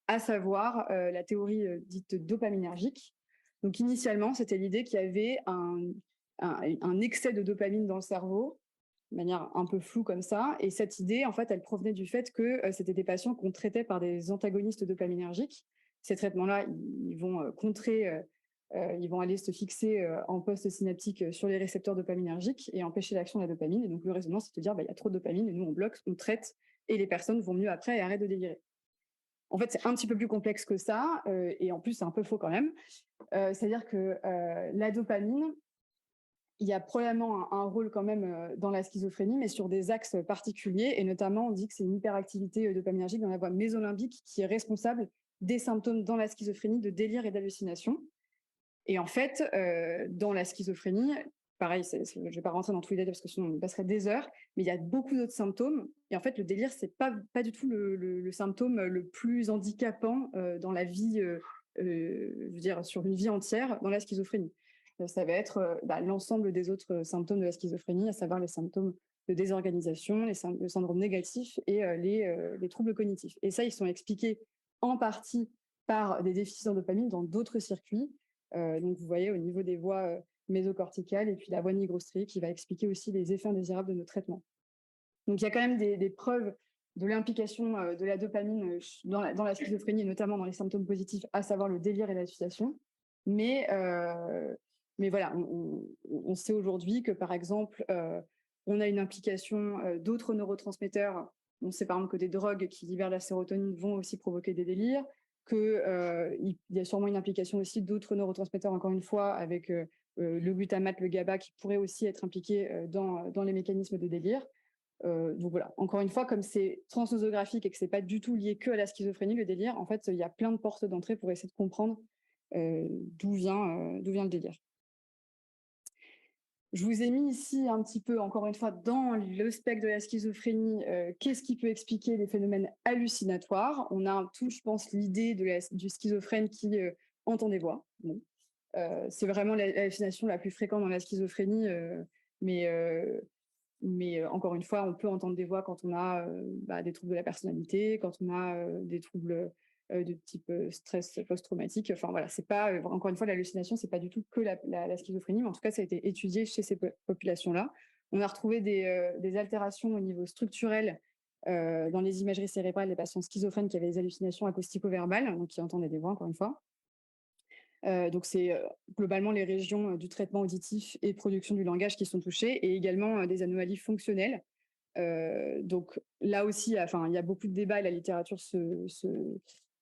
à savoir la théorie dite dopaminergique. Donc initialement, c'était l'idée qu'il y avait un excès de dopamine dans le cerveau, de manière un peu floue comme ça. Et cette idée, en fait, elle provenait du fait que c'était des patients qu'on traitait par des antagonistes dopaminergiques. Ces traitements-là, ils vont contrer, ils vont aller se fixer en poste synaptique sur les récepteurs dopaminergiques et empêcher l'action de la dopamine. Et donc, le raisonnement, c'est de dire, il y a trop de dopamine et nous, on bloque, on traite et les personnes vont mieux après et arrêtent de délirer. En fait, c'est un petit peu plus complexe que ça et en plus, c'est un peu faux quand même. C'est-à-dire que la dopamine, il y a probablement un rôle quand même dans la schizophrénie, mais sur des axes particuliers. Et notamment, on dit que c'est une hyperactivité dopaminergique dans la voie mésolimbique qui est responsable des symptômes dans la schizophrénie de délire et d'hallucination. Et en fait, dans la schizophrénie, pareil, je ne vais pas rentrer dans tous les détails parce que sinon on passerait des heures, mais il y a beaucoup d'autres symptômes. Et en fait, le délire, ce n'est pas du tout le symptôme le plus handicapant dans la vie, je veux dire, sur une vie entière dans la schizophrénie. Ça va être l'ensemble des autres symptômes de la schizophrénie, à savoir les symptômes de désorganisation, le syndrome négatif et les troubles cognitifs. Et ça, ils sont expliqués en partie par des déficits en dopamine dans d'autres circuits. Donc, vous voyez, au niveau des voies mésocorticales et puis la voie nigrostriée qui va expliquer aussi les effets indésirables de nos traitements. Donc, il y a quand même des preuves de l'implication de la dopamine dans la schizophrénie, et notamment dans les symptômes positifs, à savoir le délire et l'association. Mais voilà, on sait aujourd'hui que, par exemple, on a une implication d'autres neurotransmetteurs. On sait par exemple que des drogues qui libèrent la sérotonine vont aussi provoquer des délires, qu'il y a sûrement une implication aussi d'autres neurotransmetteurs, encore une fois, avec le glutamate, le GABA, qui pourraient aussi être impliqués dans les mécanismes de délire. Donc voilà, encore une fois, comme c'est transnosographique et que c'est pas du tout lié que à la schizophrénie, le délire, en fait, il y a plein de portes d'entrée pour essayer de comprendre d'où vient le délire. Je vous ai mis ici un petit peu, encore une fois, dans le spectre de la schizophrénie, qu'est-ce qui peut expliquer les phénomènes hallucinatoires. On a tout, je pense, l'idée du schizophrène qui entend des voix. Bon. C'est vraiment l'hallucination la plus fréquente dans la schizophrénie, mais encore une fois, on peut entendre des voix quand on a des troubles de la personnalité, quand on a des troubles de type stress post-traumatique. Enfin voilà, c'est pas encore une fois l'hallucination, c'est pas du tout que la schizophrénie, mais en tout cas ça a été étudié chez ces populations-là. On a retrouvé des altérations au niveau structurel dans les imageries cérébrales des patients schizophrènes qui avaient des hallucinations acoustico-verbales, donc qui entendaient des voix encore une fois. Donc c'est globalement les régions du traitement auditif et production du langage qui sont touchées, et également des anomalies fonctionnelles. Donc là aussi, il y a beaucoup de débats et la littérature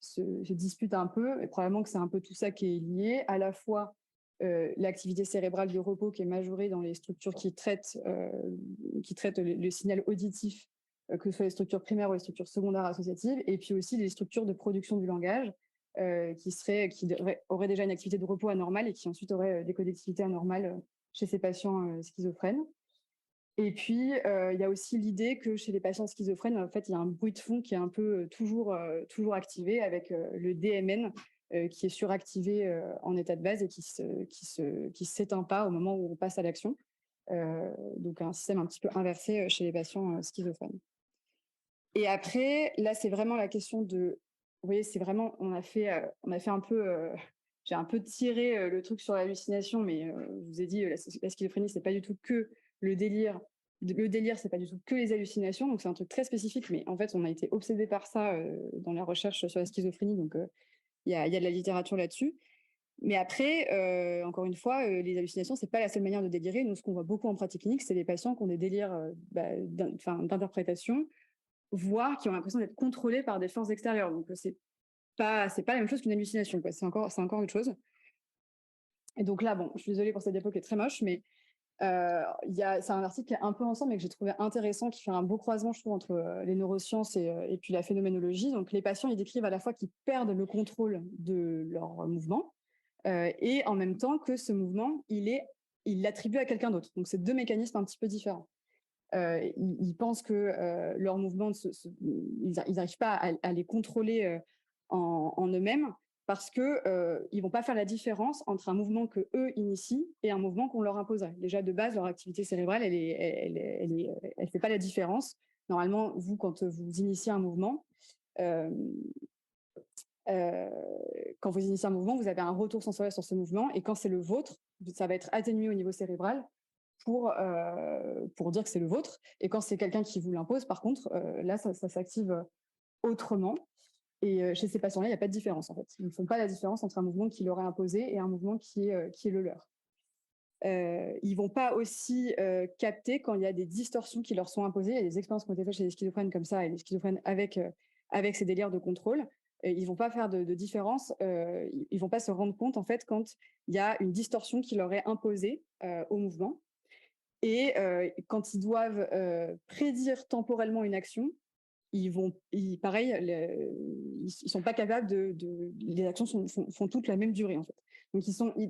se disputent un peu, et probablement que c'est un peu tout ça qui est lié, à la fois l'activité cérébrale de repos qui est majorée dans les structures qui traitent le signal auditif, que ce soit les structures primaires ou les structures secondaires associatives, et puis aussi les structures de production du langage, auraient déjà une activité de repos anormale et qui ensuite auraient des connectivités anormales chez ces patients schizophrènes. Et puis, il y a aussi l'idée que chez les patients schizophrènes, en fait, il y a un bruit de fond qui est un peu toujours activé avec le DMN qui est suractivé en état de base et qui s'éteint pas au moment où on passe à l'action. Donc, un système un petit peu inversé chez les patients schizophrènes. Et après, là, c'est vraiment la question de... Vous voyez, c'est vraiment... On a fait un peu... j'ai un peu tiré le truc sur l'hallucination, mais je vous ai dit, la schizophrénie, c'est pas du tout que le délire. Le délire, c'est pas du tout que les hallucinations, donc c'est un truc très spécifique, mais en fait, on a été obsédé par ça dans la recherche sur la schizophrénie, donc il y a de la littérature là-dessus. Mais après, encore une fois, les hallucinations, c'est pas la seule manière de délirer. Nous, ce qu'on voit beaucoup en pratique clinique, c'est les patients qui ont des délires d'interprétation, voire qui ont l'impression d'être contrôlés par des forces extérieures. Donc, c'est pas la même chose qu'une hallucination, quoi. C'est encore autre chose. Et donc là, bon, je suis désolée pour cette diapo qui est très moche, mais c'est un article qui est un peu ensemble et que j'ai trouvé intéressant, qui fait un beau croisement, je trouve, entre les neurosciences et puis la phénoménologie. Donc, les patients, ils décrivent à la fois qu'ils perdent le contrôle de leur mouvement et en même temps que ce mouvement, ils l'attribuent à quelqu'un d'autre. Donc, c'est deux mécanismes un petit peu différents. Ils pensent que leurs mouvements, ils n'arrivent pas à les contrôler en eux-mêmes parce qu'ils ne vont pas faire la différence entre un mouvement qu'eux initient et un mouvement qu'on leur imposerait. Déjà, de base, leur activité cérébrale, elle fait pas la différence. Normalement, vous, quand vous initiez un mouvement, quand vous initiez un mouvement, vous avez un retour sensoriel sur ce mouvement, et quand c'est le vôtre, ça va être atténué au niveau cérébral pour dire que c'est le vôtre. Et quand c'est quelqu'un qui vous l'impose, par contre, là, ça s'active autrement. Et chez ces patients-là, il n'y a pas de différence, en fait. Ils ne font pas la différence entre un mouvement qui leur est imposé et un mouvement qui est le leur. Ils ne vont pas aussi capter quand il y a des distorsions qui leur sont imposées. Il y a des expériences qui ont été faites chez les schizophrènes comme ça, et les schizophrènes avec ces délires de contrôle. Et ils ne vont pas faire de différence. Ils ne vont pas se rendre compte, en fait, quand il y a une distorsion qui leur est imposée au mouvement. Et quand ils doivent prédire temporellement une action, ils sont pas capables les actions font toutes la même durée, en fait. Donc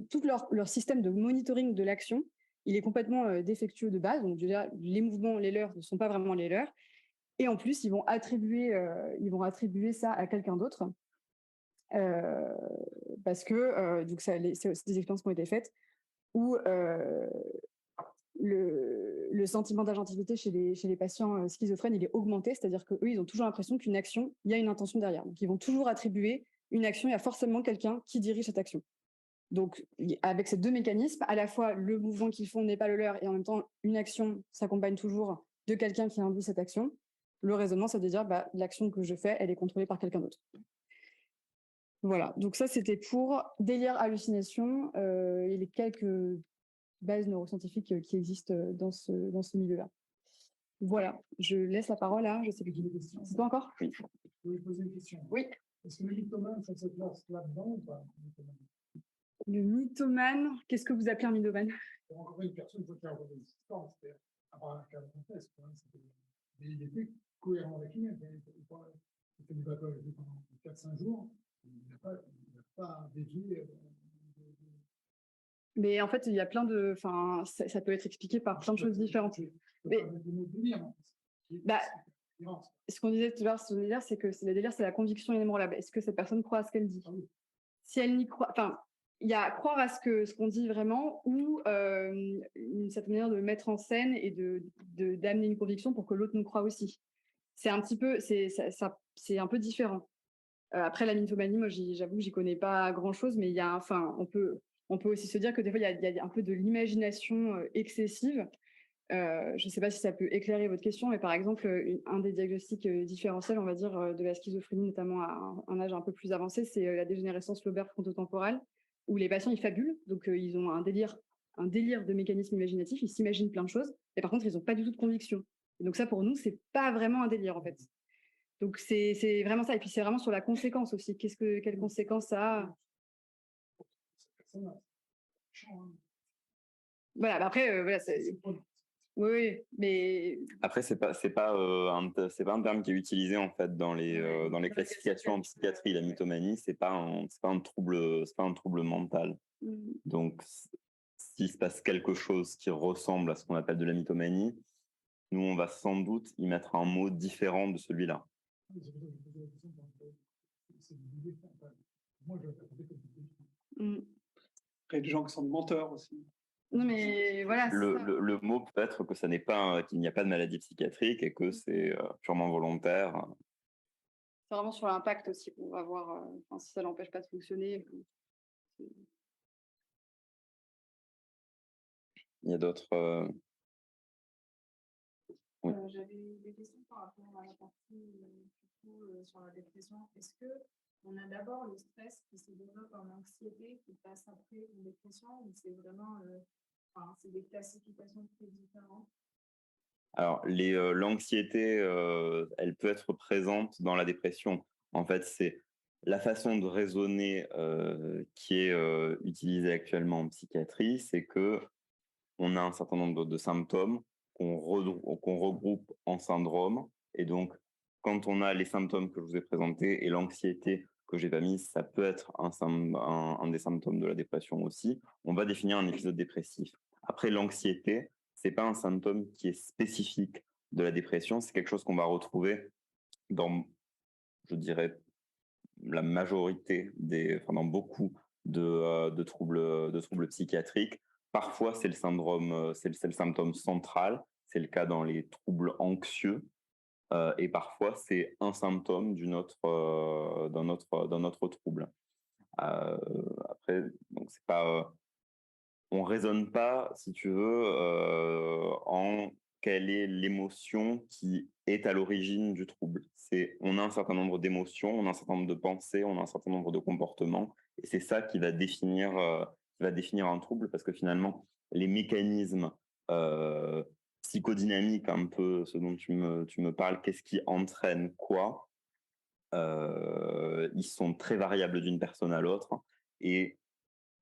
tout leur système de monitoring de l'action, il est complètement défectueux de base. Donc déjà, les mouvements, les leurs ne sont pas vraiment les leurs. Et en plus, ils vont attribuer ça à quelqu'un d'autre. Parce que donc c'est aussi des expériences qui ont été faites où le sentiment d'agentivité chez les patients schizophrènes, il est augmenté, c'est-à-dire qu'eux, ils ont toujours l'impression qu'une action, il y a une intention derrière. Donc, ils vont toujours attribuer une action, il y a forcément quelqu'un qui dirige cette action. Donc, avec ces deux mécanismes, à la fois le mouvement qu'ils font n'est pas le leur, et en même temps, une action s'accompagne toujours de quelqu'un qui induit cette action. Le raisonnement, c'est de dire, l'action que je fais, elle est contrôlée par quelqu'un d'autre. Voilà, donc ça, c'était pour délire, hallucination et les quelques bases neuroscientifiques qui existent dans ce milieu-là. Voilà, je laisse la parole à... Je sais plus qui. C'est toi encore? Oui. Je voulais poser une question. Oui. Est-ce que le mythomane fait sa place là-dedans ou pas? Le mythomane, qu'est-ce que vous appelez un mythomane? Pour rencontrer une personne, il faut faire une existence, c'est-à-dire avoir un cadre contexte. Mais il était cohérent avec lui. Il fait du bateau avec lui pendant 4-5 jours. Il n'a pas dévié. Mais en fait, il y a plein de... Enfin, ça peut être expliqué par plein de choses différentes. Mais... ce qu'on disait tout à l'heure, c'est que le délire, c'est la conviction inébranlable. Est-ce que cette personne croit à ce qu'elle dit? Si elle n'y croit... Enfin, il y a croire à ce qu'on dit vraiment, ou une certaine manière de mettre en scène et d'amener une conviction pour que l'autre nous croie aussi. C'est un petit peu... C'est un peu différent. Après, la mythomanie, moi, j'avoue, j'y connais pas grand-chose, mais il y a... Enfin, on peut aussi se dire que des fois, il y a un peu de l'imagination excessive. Je ne sais pas si ça peut éclairer votre question, mais par exemple, un des diagnostics différentiels, on va dire, de la schizophrénie, notamment à un âge un peu plus avancé, c'est la dégénérescence lobaire frontotemporale, où les patients, ils fabulent, donc ils ont un délire de mécanisme imaginatif, ils s'imaginent plein de choses, et par contre, ils n'ont pas du tout de conviction. Et donc ça, pour nous, c'est pas vraiment un délire, en fait. Donc c'est vraiment ça. Et puis c'est vraiment sur la conséquence aussi. Quelles conséquences ça a? Voilà, après, voilà, oui, mais Après, c'est pas un terme qui est utilisé en fait dans les classifications en psychiatrie. La mythomanie, c'est pas un trouble mental. Donc, s'il se passe quelque chose qui ressemble à ce qu'on appelle de la mythomanie, nous, on va sans doute y mettre un mot différent de celui-là. Mm. Il y a des gens qui sont menteurs aussi. Non, mais voilà. Le mot peut être que ça n'est pas qu'il n'y a pas de maladie psychiatrique et que c'est purement volontaire. C'est vraiment sur l'impact aussi qu'on va voir. Si ça l'empêche pas de fonctionner. Il y a d'autres. Oui. J'avais des questions par rapport à la partie sur la dépression. Est-ce que on a d'abord le stress qui se développe en anxiété qui passe après en dépression ou c'est vraiment c'est des classifications très différentes? Alors, l'anxiété, elle peut être présente dans la dépression. En fait, c'est la façon de raisonner qui est utilisée actuellement en psychiatrie, c'est que on a un certain nombre de symptômes qu'on regroupe en syndrome. Et donc, quand on a les symptômes que je vous ai présentés et l'anxiété que j'ai pas mise, ça peut être un des symptômes de la dépression aussi. On va définir un épisode dépressif. Après, l'anxiété, c'est pas un symptôme qui est spécifique de la dépression, c'est quelque chose qu'on va retrouver dans, je dirais, la majorité dans beaucoup de troubles psychiatriques. Parfois, c'est le syndrome, c'est le symptôme central. C'est le cas dans les troubles anxieux. Et parfois, c'est un symptôme d'un autre trouble. Après, donc c'est pas, on raisonne pas, si tu veux, en quelle est l'émotion qui est à l'origine du trouble. On a un certain nombre d'émotions, on a un certain nombre de pensées, on a un certain nombre de comportements, et c'est ça qui va définir un trouble, parce que finalement, les mécanismes psychodynamiques, un peu ce dont tu me parles, qu'est-ce qui entraîne quoi, ils sont très variables d'une personne à l'autre, et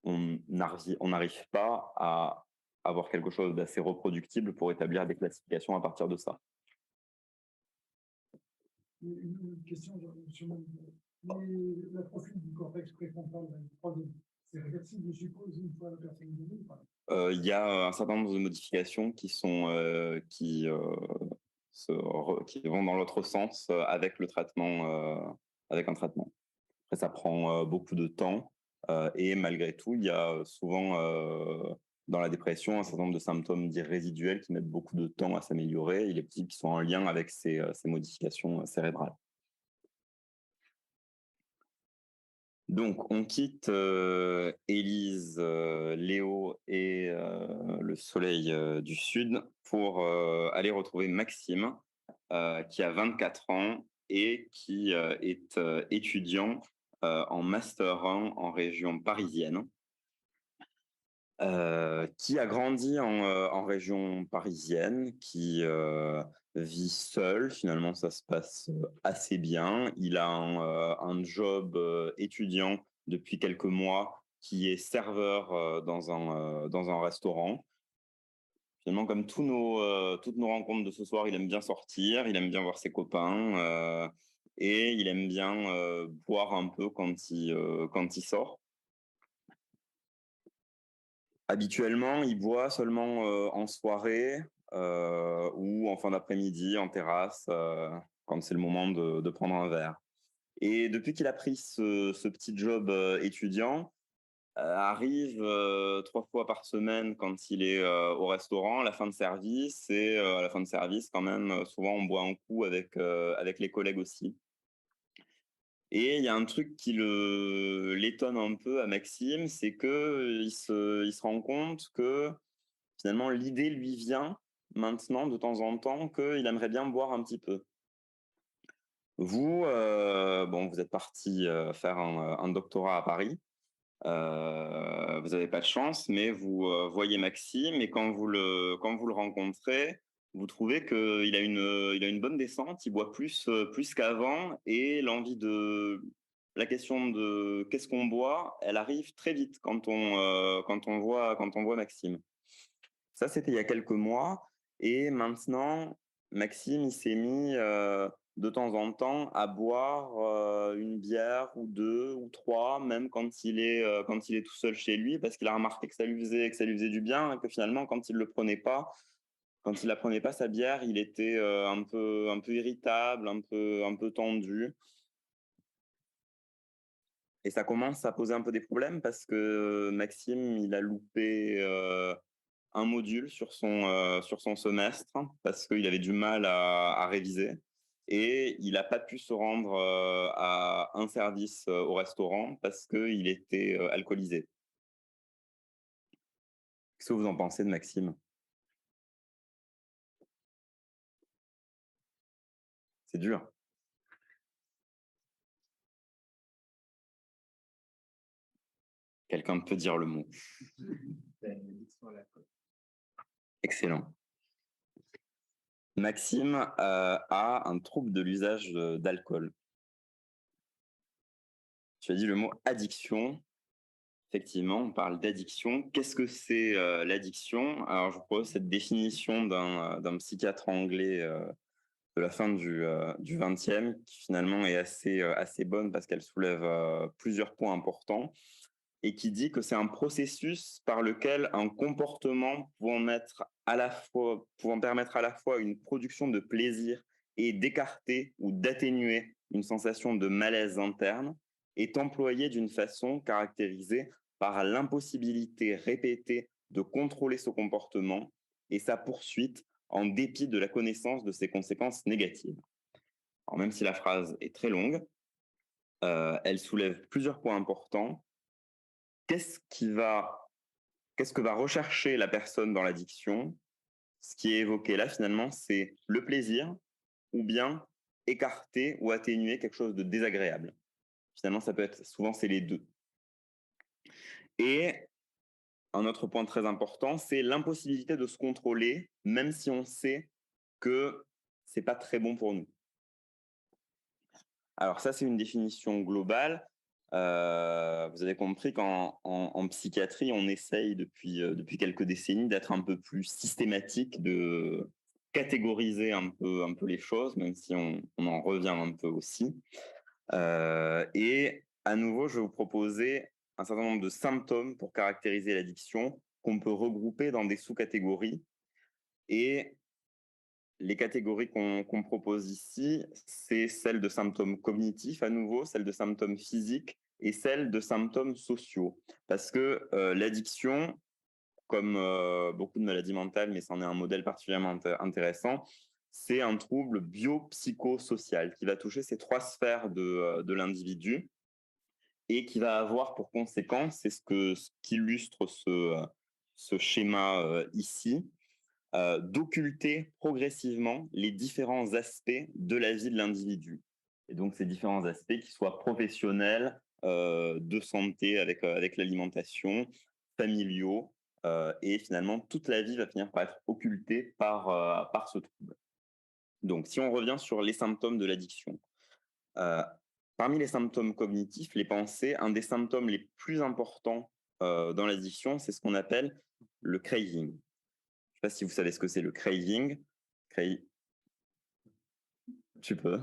on n'arrive pas à avoir quelque chose d'assez reproductible pour établir des classifications à partir de ça. Une question sur la profil du cortex préfrontal, c'est réversible, je suppose, une fois la personne guérie ou pas? Il y a un certain nombre de modifications qui vont dans l'autre sens avec le traitement, avec un traitement. Après, ça prend beaucoup de temps et malgré tout, il y a souvent dans la dépression un certain nombre de symptômes dits résiduels qui mettent beaucoup de temps à s'améliorer. Il est possible qu'ils soient en lien avec ces modifications cérébrales. Donc, on quitte Élise, Léo et le soleil du Sud pour aller retrouver Maxime, qui a 24 ans et qui est étudiant en Master 1 en région parisienne, qui a grandi en région parisienne, qui vit seul. Finalement, ça se passe assez bien. Il a un job étudiant depuis quelques mois qui est serveur dans un restaurant. Finalement, comme toutes nos rencontres de ce soir, il aime bien sortir, il aime bien voir ses copains et il aime bien boire un peu quand il sort. Habituellement, il boit seulement en soirée ou en fin d'après-midi, en terrasse, quand c'est le moment de prendre un verre. Et depuis qu'il a pris ce petit job étudiant, arrive 3 fois par semaine quand il est au restaurant, à la fin de service, et à la fin de service, quand même, souvent on boit un coup avec les collègues aussi. Et il y a un truc qui l'étonne un peu à Maxime, c'est qu'il se rend compte que finalement l'idée lui vient maintenant de temps en temps qu'il aimerait bien boire un petit peu. Vous, vous êtes parti faire un doctorat à Paris. Vous n'avez pas de chance, mais vous voyez Maxime et quand vous le rencontrez, vous trouvez qu'il a il a une bonne descente, il boit plus qu'avant, et la question de qu'est-ce qu'on boit, elle arrive très vite quand on voit Maxime. Ça, c'était il y a quelques mois. Et maintenant, Maxime, il s'est mis de temps en temps à boire une bière ou deux ou trois, même quand il est tout seul chez lui, parce qu'il a remarqué que que ça lui faisait du bien, et que finalement, quand il la prenait pas sa bière, il était un peu irritable, un peu tendu. Et ça commence à poser un peu des problèmes parce que Maxime, il a loupé un module sur son semestre parce qu'il avait du mal à réviser et il n'a pas pu se rendre à un service au restaurant parce qu'il était alcoolisé. Qu'est-ce que vous en pensez de Maxime? C'est dur. Quelqu'un peut dire le mot. Excellent. Maxime a un trouble de l'usage d'alcool. Tu as dit le mot addiction. Effectivement, on parle d'addiction. Qu'est-ce que c'est l'addiction? Alors, je vous propose cette définition d'un psychiatre anglais de la fin du 20e, qui finalement est assez bonne parce qu'elle soulève plusieurs points importants et qui dit que c'est un processus par lequel un comportement pouvant permettre à la fois une production de plaisir et d'écarter ou d'atténuer une sensation de malaise interne est employé d'une façon caractérisée par l'impossibilité répétée de contrôler ce comportement et sa poursuite en dépit de la connaissance de ses conséquences négatives. Alors, même si la phrase est très longue, elle soulève plusieurs points importants. Qu'est-ce que va rechercher la personne dans l'addiction? Ce qui est évoqué là, finalement, c'est le plaisir ou bien écarter ou atténuer quelque chose de désagréable. Finalement, ça peut être, souvent, c'est les deux. Et un autre point très important, c'est l'impossibilité de se contrôler, même si on sait que c'est pas très bon pour nous. Alors ça, c'est une définition globale. Vous avez compris qu'en psychiatrie, on essaye depuis quelques décennies d'être un peu plus systématique, de catégoriser un peu les choses, même si on en revient un peu aussi. Et à nouveau, je vais vous proposer un certain nombre de symptômes pour caractériser l'addiction qu'on peut regrouper dans des sous-catégories. Et les catégories qu'on propose ici, c'est celles de symptômes cognitifs à nouveau, celles de symptômes physiques et celles de symptômes sociaux. Parce que l'addiction, comme beaucoup de maladies mentales, mais c'en est un modèle particulièrement intéressant, c'est un trouble biopsychosocial qui va toucher ces trois sphères de l'individu et qui va avoir pour conséquence, c'est ce qu'illustre ce schéma ici, d'occulter progressivement les différents aspects de la vie de l'individu. Et donc ces différents aspects, qu'ils soient professionnels, de santé avec l'alimentation, familiaux, et finalement toute la vie va finir par être occultée par ce trouble. Donc si on revient sur les symptômes de l'addiction, parmi les symptômes cognitifs, les pensées, un des symptômes les plus importants dans l'addiction, c'est ce qu'on appelle le craving. Je ne sais pas si vous savez ce que c'est le craving. Tu peux.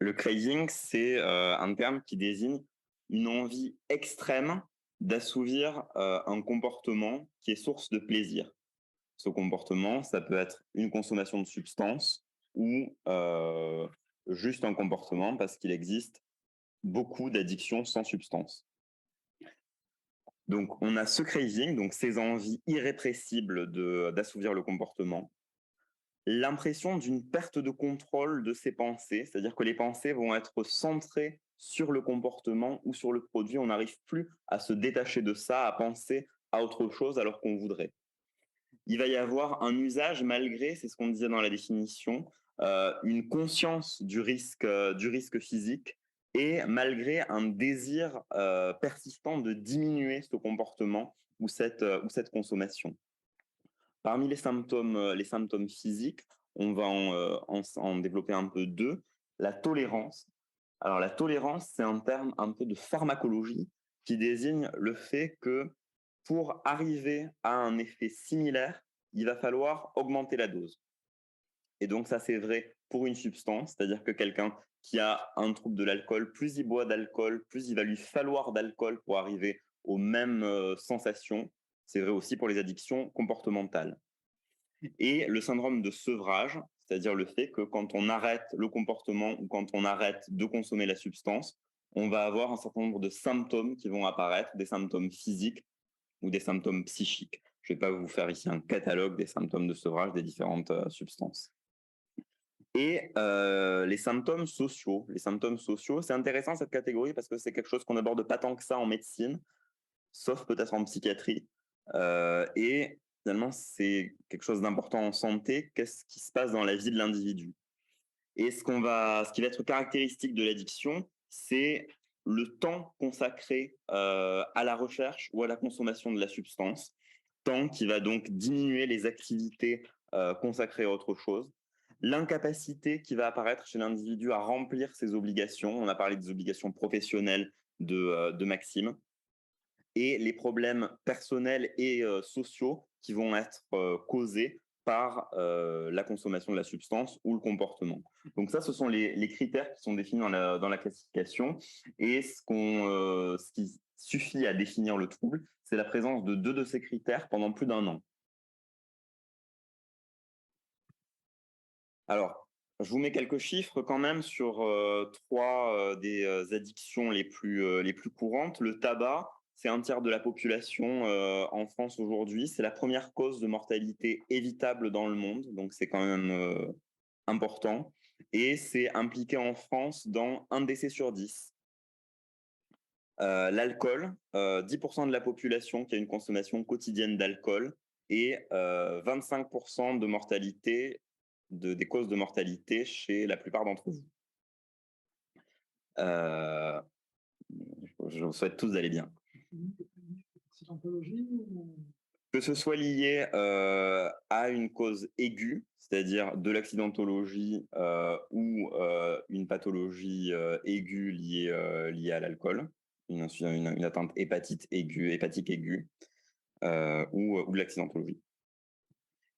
Le craving, c'est un terme qui désigne une envie extrême d'assouvir un comportement qui est source de plaisir. Ce comportement, ça peut être une consommation de substances ou juste un comportement parce qu'il existe beaucoup d'addictions sans substance. Donc, on a ce craving, donc ces envies irrépressibles d'assouvir le comportement, l'impression d'une perte de contrôle de ses pensées, c'est-à-dire que les pensées vont être centrées sur le comportement ou sur le produit, on n'arrive plus à se détacher de ça, à penser à autre chose alors qu'on voudrait. Il va y avoir un usage malgré, c'est ce qu'on disait dans la définition, une conscience du risque physique et malgré un désir persistant de diminuer ce comportement ou cette consommation. Parmi les symptômes physiques, on va en développer un peu deux. La tolérance. Alors la tolérance, c'est un terme un peu de pharmacologie qui désigne le fait que pour arriver à un effet similaire, il va falloir augmenter la dose. Et donc ça, c'est vrai pour une substance, c'est-à-dire que quelqu'un qui a un trouble de l'alcool, plus il boit d'alcool, plus il va lui falloir d'alcool pour arriver aux mêmes sensations. C'est vrai aussi pour les addictions comportementales. Et le syndrome de sevrage, c'est-à-dire le fait que quand on arrête le comportement ou quand on arrête de consommer la substance, on va avoir un certain nombre de symptômes qui vont apparaître, des symptômes physiques ou des symptômes psychiques. Je ne vais pas vous faire ici un catalogue des symptômes de sevrage des différentes substances. Et les symptômes sociaux. Les symptômes sociaux, c'est intéressant cette catégorie parce que c'est quelque chose qu'on n'aborde pas tant que ça en médecine, sauf peut-être en psychiatrie. Et finalement, c'est quelque chose d'important en santé. Qu'est-ce qui se passe dans la vie de l'individu? Et ce qui va être caractéristique de l'addiction, c'est le temps consacré à la recherche ou à la consommation de la substance, temps qui va donc diminuer les activités consacrées à autre chose. L'incapacité qui va apparaître chez l'individu à remplir ses obligations, on a parlé des obligations professionnelles de Maxime, et les problèmes personnels et sociaux qui vont être causés par la consommation de la substance ou le comportement. Donc ça, ce sont les critères qui sont définis dans la classification. Et ce qui suffit à définir le trouble, c'est la présence de 2 de ces critères pendant plus d'1 an. Alors, je vous mets quelques chiffres quand même sur 3 des addictions les plus courantes. Le tabac, c'est 1/3 de la population en France aujourd'hui. C'est la première cause de mortalité évitable dans le monde, donc c'est quand même important. Et c'est impliqué en France dans 1 décès sur 10. L'alcool, 10% de la population qui a une consommation quotidienne d'alcool et 25% de mortalité, des causes de mortalité chez la plupart d'entre vous. Je vous souhaite tous d'aller bien. Scientologie ou... Que ce soit lié à une cause aiguë, c'est-à-dire de l'accidentologie ou une pathologie aiguë liée à l'alcool, une atteinte hépatique aiguë ou de l'accidentologie.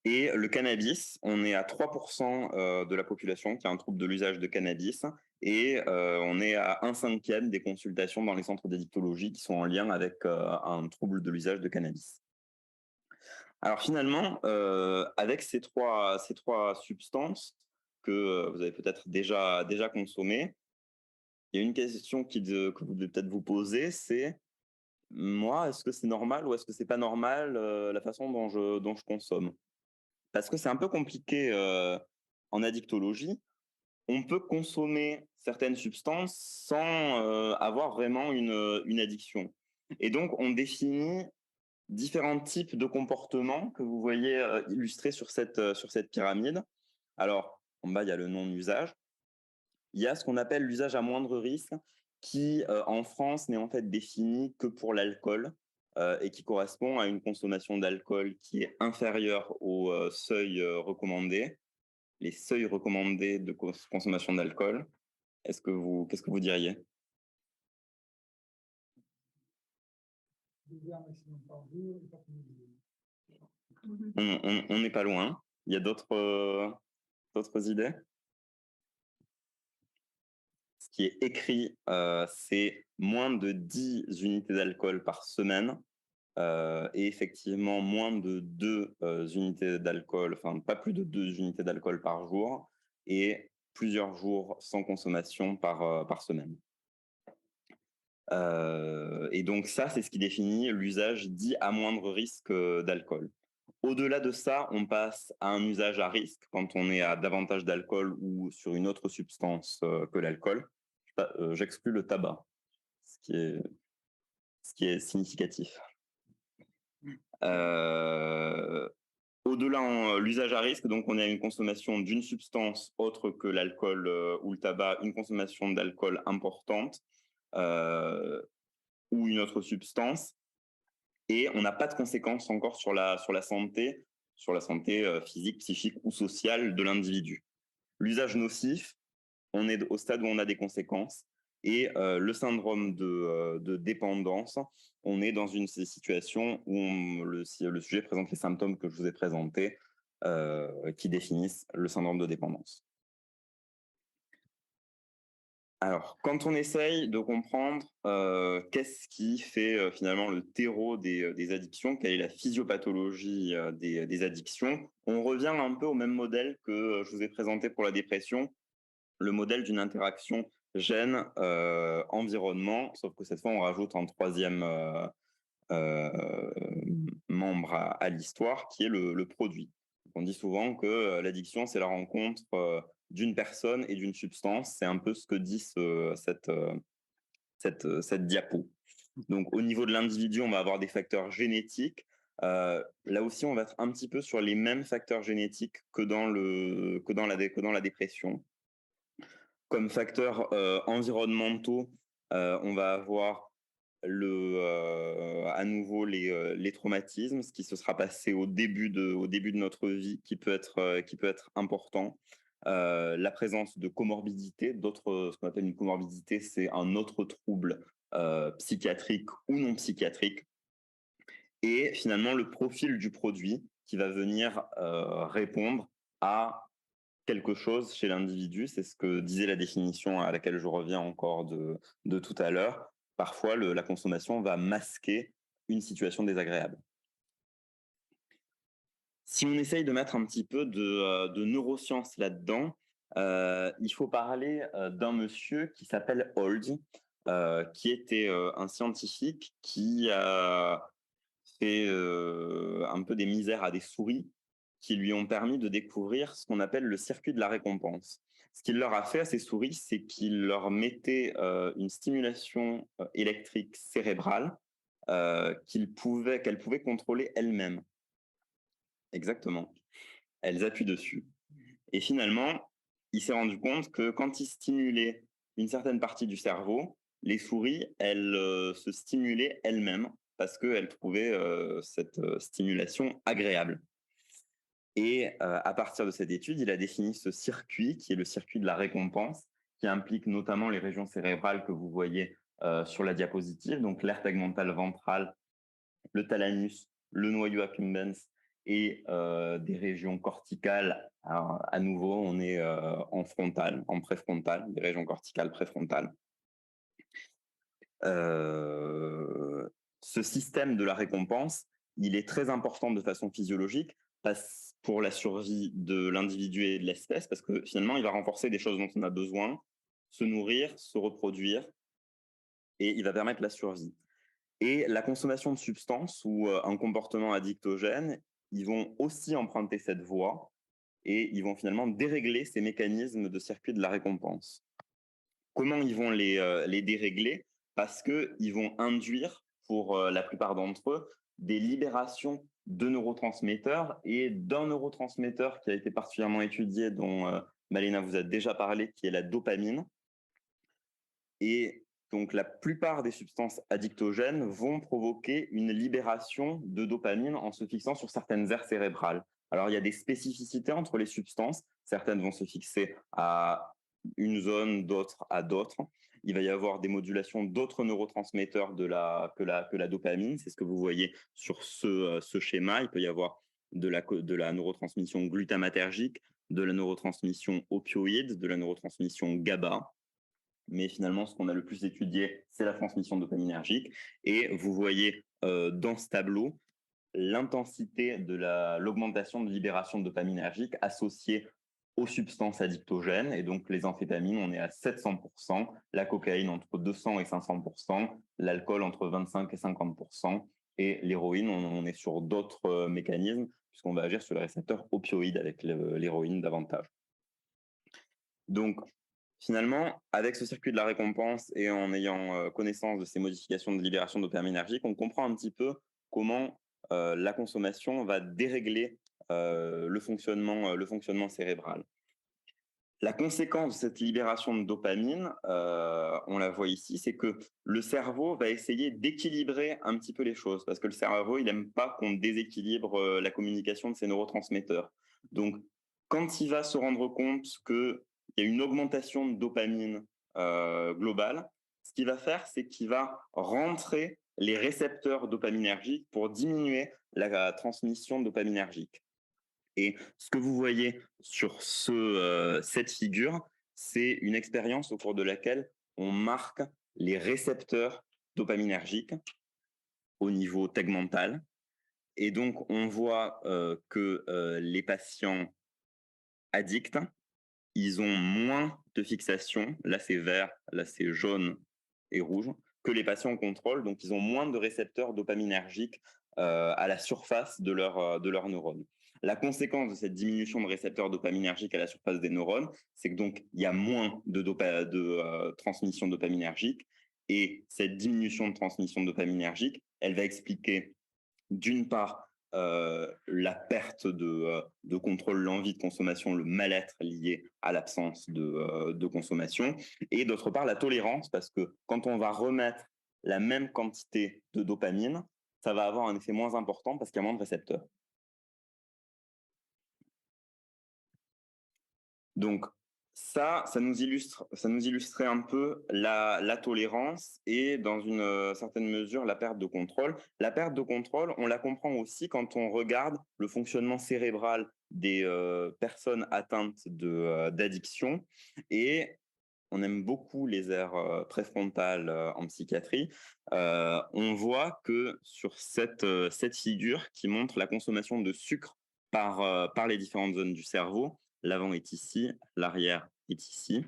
Et le cannabis, on est à 3% de la population qui a un trouble de l'usage de cannabis et on est à 1/5 des consultations dans les centres d'addictologie qui sont en lien avec un trouble de l'usage de cannabis. Alors finalement, avec ces trois substances que vous avez peut-être déjà consommées, il y a une question que vous devez peut-être vous poser, c'est moi, est-ce que c'est normal ou est-ce que c'est pas normal la façon dont je consomme? Parce que c'est un peu compliqué en addictologie. On peut consommer certaines substances sans avoir vraiment une addiction. Et donc, on définit différents types de comportements que vous voyez illustrés sur cette pyramide. Alors, en bas, il y a le non-usage. Il y a ce qu'on appelle l'usage à moindre risque, qui en France n'est en fait défini que pour l'alcool et qui correspond à une consommation d'alcool qui est inférieure au seuil recommandé, les seuils recommandés de consommation d'alcool. Qu'est-ce que vous diriez? 2 verres maximum par jour et pas plus On n'est pas loin. Il y a d'autres idées? Ce qui est écrit, c'est moins de 10 unités d'alcool par semaine et effectivement moins de 2 unités d'alcool, enfin pas plus de 2 unités d'alcool par jour et plusieurs jours sans consommation par semaine. Et donc ça, c'est ce qui définit l'usage dit à moindre risque d'alcool. Au-delà de ça, on passe à un usage à risque quand on est à davantage d'alcool ou sur une autre substance que l'alcool. J'exclus le tabac, ce qui est significatif. Au-delà, l'usage à risque, donc on a une consommation d'une substance autre que l'alcool ou le tabac, une consommation d'alcool importante ou une autre substance, et on n'a pas de conséquences encore sur la santé, sur la santé physique, psychique ou sociale de l'individu. L'usage nocif, on est au stade où on a des conséquences. Et le syndrome de dépendance, on est dans une situation où le sujet présente les symptômes que je vous ai présentés qui définissent le syndrome de dépendance. Alors, quand on essaye de comprendre qu'est-ce qui fait finalement le terreau des addictions, quelle est la physiopathologie des addictions, on revient un peu au même modèle que je vous ai présenté pour la dépression, le modèle d'une interaction gène-environnement, sauf que cette fois, on rajoute un troisième membre à l'histoire, qui est le produit. On dit souvent que l'addiction, c'est la rencontre d'une personne et d'une substance. C'est un peu ce que dit cette diapo. Donc, au niveau de l'individu, on va avoir des facteurs génétiques. Là aussi, on va être un petit peu sur les mêmes facteurs génétiques que dans la dépression. Comme facteurs environnementaux, on va avoir à nouveau les traumatismes, ce qui se sera passé au début de notre vie, qui peut être important. La présence de comorbidités, ce qu'on appelle une comorbidité, c'est un autre trouble psychiatrique ou non psychiatrique. Et finalement, le profil du produit qui va venir répondre à quelque chose chez l'individu, c'est ce que disait la définition à laquelle je reviens encore de tout à l'heure. Parfois, la consommation va masquer une situation désagréable. Si on essaye de mettre un petit peu de neurosciences là-dedans, il faut parler d'un monsieur qui s'appelle Holt, qui était un scientifique qui a fait un peu des misères à des souris qui lui ont permis de découvrir ce qu'on appelle le circuit de la récompense. Ce qu'il leur a fait à ces souris, c'est qu'il leur mettait une stimulation électrique cérébrale qu'elles pouvaient contrôler elles-mêmes. Exactement. Elles appuient dessus. Et finalement, il s'est rendu compte que quand il stimulait une certaine partie du cerveau, les souris, elles se stimulaient elles-mêmes parce qu'elles trouvaient cette stimulation agréable. Et à partir de cette étude, il a défini ce circuit qui est le circuit de la récompense, qui implique notamment les régions cérébrales que vous voyez sur la diapositive, donc l'aire tegmentale ventrale, le thalamus, le noyau accumbens et des régions corticales. Alors, à nouveau, on est en frontal, en préfrontal, des régions corticales préfrontales. Ce système de la récompense, il est très important de façon physiologique pour la survie de l'individu et de l'espèce, parce que finalement, il va renforcer des choses dont on a besoin, se nourrir, se reproduire, et il va permettre la survie. Et la consommation de substances ou un comportement addictogène, ils vont aussi emprunter cette voie et ils vont finalement dérégler ces mécanismes de circuit de la récompense. Comment ils vont les dérégler? Parce qu'ils vont induire, pour la plupart d'entre eux, des libérations de neurotransmetteurs et d'un neurotransmetteur qui a été particulièrement étudié, dont Malena vous a déjà parlé, qui est la dopamine. Et donc, la plupart des substances addictogènes vont provoquer une libération de dopamine en se fixant sur certaines aires cérébrales. Alors, il y a des spécificités entre les substances. Certaines vont se fixer à une zone, d'autres à d'autres. Il va y avoir des modulations d'autres neurotransmetteurs que la dopamine. C'est ce que vous voyez sur ce schéma. Il peut y avoir de la neurotransmission glutamatergique, de la neurotransmission opioïde, de la neurotransmission GABA. Mais finalement, ce qu'on a le plus étudié, c'est la transmission dopaminergique. Et vous voyez dans ce tableau l'intensité de l'augmentation de libération de dopaminergique associée aux substances addictogènes. Et donc, les amphétamines, on est à 700%, la cocaïne entre 200 et 500%, l'alcool entre 25 et 50%, et l'héroïne, on est sur d'autres mécanismes, puisqu'on va agir sur les récepteurs opioïdes avec l'héroïne davantage. Donc, finalement, avec ce circuit de la récompense et en ayant connaissance de ces modifications de libération de dopaminergique, on comprend un petit peu comment la consommation va dérégler le fonctionnement cérébral. La conséquence de cette libération de dopamine, on la voit ici, c'est que le cerveau va essayer d'équilibrer un petit peu les choses, parce que le cerveau, il n'aime pas qu'on déséquilibre la communication de ses neurotransmetteurs. Donc, quand il va se rendre compte qu'il y a une augmentation de dopamine globale, ce qu'il va faire, c'est qu'il va rentrer les récepteurs dopaminergiques pour diminuer la transmission dopaminergique. Et ce que vous voyez sur cette figure, c'est une expérience au cours de laquelle on marque les récepteurs dopaminergiques au niveau tegmental. Et donc, on voit que les patients addicts, ils ont moins de fixation, là c'est vert, là c'est jaune et rouge, que les patients au contrôle. Donc, ils ont moins de récepteurs dopaminergiques à la surface de leurs neurones. La conséquence de cette diminution de récepteurs dopaminergiques à la surface des neurones, c'est que donc il y a moins de transmission dopaminergique, et cette diminution de transmission dopaminergique, elle va expliquer d'une part la perte de contrôle, l'envie de consommation, le mal-être lié à l'absence de consommation, et d'autre part la tolérance, parce que quand on va remettre la même quantité de dopamine, ça va avoir un effet moins important parce qu'il y a moins de récepteurs. Donc ça nous illustrait un peu la tolérance et dans une certaine mesure la perte de contrôle. La perte de contrôle, on la comprend aussi quand on regarde le fonctionnement cérébral des personnes atteintes d'addiction, et on aime beaucoup les aires préfrontales en psychiatrie. On voit que sur cette figure qui montre la consommation de sucre par les différentes zones du cerveau, l'avant est ici, l'arrière est ici,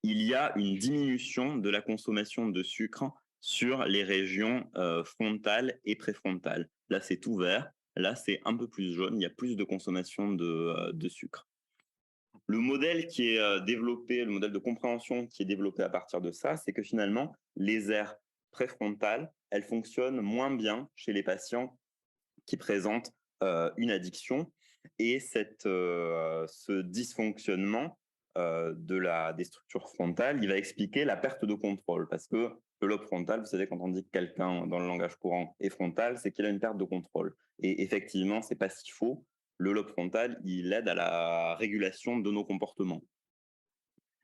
il y a une diminution de la consommation de sucre sur les régions frontales et préfrontales. Là, c'est tout vert, là, c'est un peu plus jaune, il y a plus de consommation de sucre. Le modèle qui est développé, le modèle de compréhension qui est développé à partir de ça, c'est que finalement, les aires préfrontales, elles fonctionnent moins bien chez les patients qui présentent une addiction, et ce dysfonctionnement des structures frontales, il va expliquer la perte de contrôle, parce que le lobe frontal, vous savez, quand on dit que quelqu'un dans le langage courant est frontal, c'est qu'il a une perte de contrôle. Et effectivement, c'est pas si faux. Le lobe frontal, il aide à la régulation de nos comportements.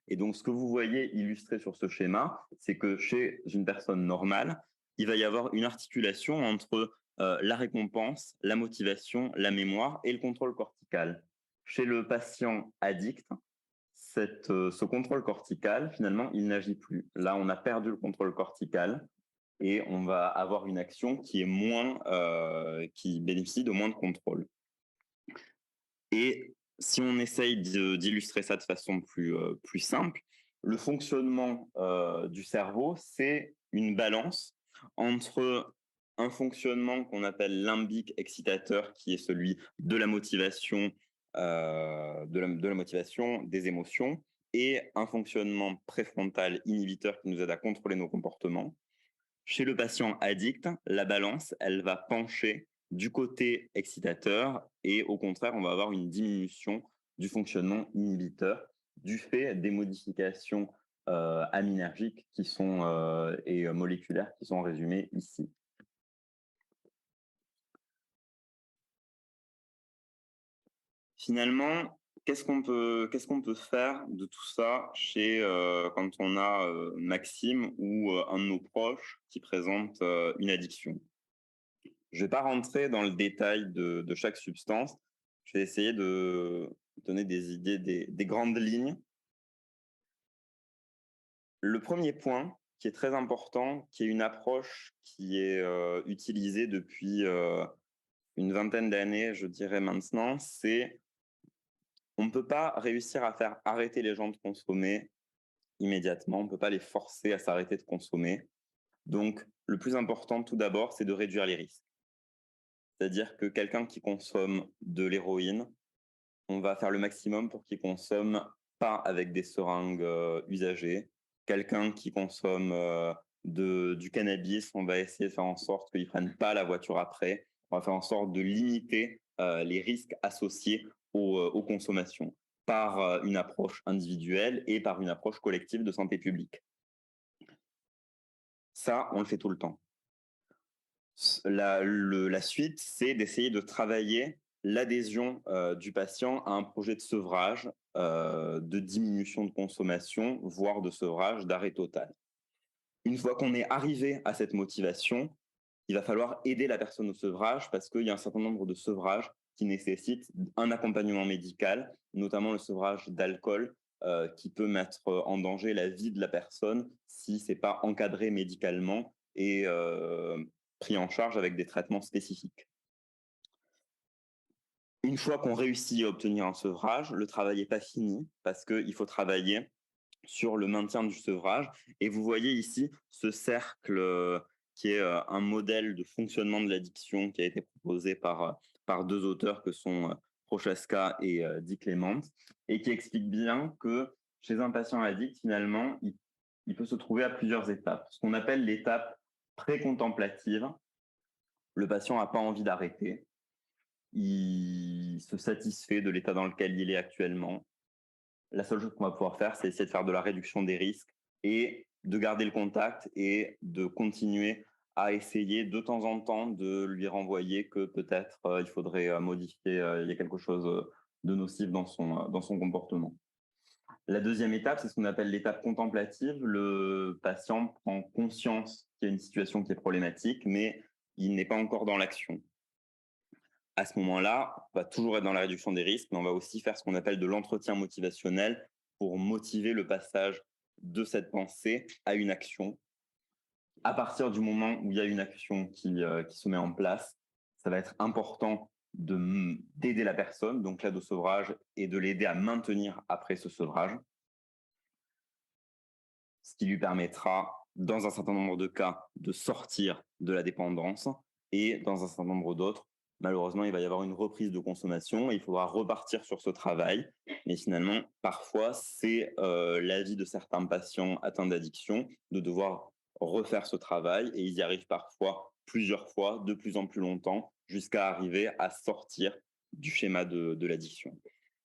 Et donc, ce que vous voyez illustré sur ce schéma, c'est que chez une personne normale, il va y avoir une articulation entre la récompense, la motivation, la mémoire et le contrôle cortical. Chez le patient addict, ce contrôle cortical, finalement, il n'agit plus. Là, on a perdu le contrôle cortical et on va avoir une action qui est qui bénéficie de moins de contrôle. Et si on essaye d'illustrer ça de façon plus simple, le fonctionnement du cerveau, c'est une balance entre un fonctionnement qu'on appelle limbique excitateur, qui est celui de la motivation, de la motivation, des émotions, et un fonctionnement préfrontal inhibiteur qui nous aide à contrôler nos comportements. Chez le patient addict, la balance, elle va pencher du côté excitateur, et au contraire, on va avoir une diminution du fonctionnement inhibiteur du fait des modifications aminergiques et moléculaires qui sont résumées ici. Finalement, qu'est-ce qu'on peut faire de tout ça quand on a Maxime ou un de nos proches qui présente une addiction? Je ne vais pas rentrer dans le détail de chaque substance. Je vais essayer de donner des idées, des grandes lignes. Le premier point qui est très important, qui est une approche qui est utilisée depuis une vingtaine d'années, je dirais maintenant, c'est on ne peut pas réussir à faire arrêter les gens de consommer immédiatement. On ne peut pas les forcer à s'arrêter de consommer. Donc, le plus important, tout d'abord, c'est de réduire les risques. C'est-à-dire que quelqu'un qui consomme de l'héroïne, on va faire le maximum pour qu'il consomme pas avec des seringues usagées. Quelqu'un qui consomme du cannabis, on va essayer de faire en sorte qu'il ne prenne pas la voiture après. On va faire en sorte de limiter les risques associés aux consommations. par une approche individuelle et par une approche collective de santé publique. Ça, on le fait tout le temps. La suite, c'est d'essayer de travailler l'adhésion du patient à un projet de sevrage, de diminution de consommation, voire de sevrage, d'arrêt total. Une fois qu'on est arrivé à cette motivation, il va falloir aider la personne au sevrage parce qu'il y a un certain nombre de sevrages qui nécessitent un accompagnement médical, notamment le sevrage d'alcool, qui peut mettre en danger la vie de la personne si ce n'est pas encadré médicalement et pris en charge avec des traitements spécifiques. Une fois qu'on réussit à obtenir un sevrage, le travail n'est pas fini parce qu'il faut travailler sur le maintien du sevrage. Et vous voyez ici ce cercle qui est un modèle de fonctionnement de l'addiction qui a été proposé par deux auteurs que sont Prochaska et Dick Clement, et qui explique bien que chez un patient addict, finalement, il peut se trouver à plusieurs étapes. Ce qu'on appelle l'étape pré-contemplative, le patient n'a pas envie d'arrêter, il se satisfait de l'état dans lequel il est actuellement. La seule chose qu'on va pouvoir faire, c'est essayer de faire de la réduction des risques et de garder le contact et de continuer à essayer de temps en temps de lui renvoyer que peut-être il faudrait modifier, il y a quelque chose de nocif dans son comportement. La deuxième étape, c'est ce qu'on appelle l'étape contemplative. Le patient prend conscience qu'il y a une situation qui est problématique, mais il n'est pas encore dans l'action. À ce moment-là, on va toujours être dans la réduction des risques, mais on va aussi faire ce qu'on appelle de l'entretien motivationnel pour motiver le passage de cette pensée à une action. À partir du moment où il y a une action qui se met en place, ça va être important d'aider la personne, donc l'aide au sevrage, et de l'aider à maintenir après ce sevrage, ce qui lui permettra, dans un certain nombre de cas, de sortir de la dépendance, et dans un certain nombre d'autres, malheureusement, il va y avoir une reprise de consommation et il faudra repartir sur ce travail. Mais finalement, parfois, c'est l'avis de certains patients atteints d'addiction de devoir refaire ce travail et ils y arrivent parfois plusieurs fois, de plus en plus longtemps, jusqu'à arriver à sortir du schéma de l'addiction.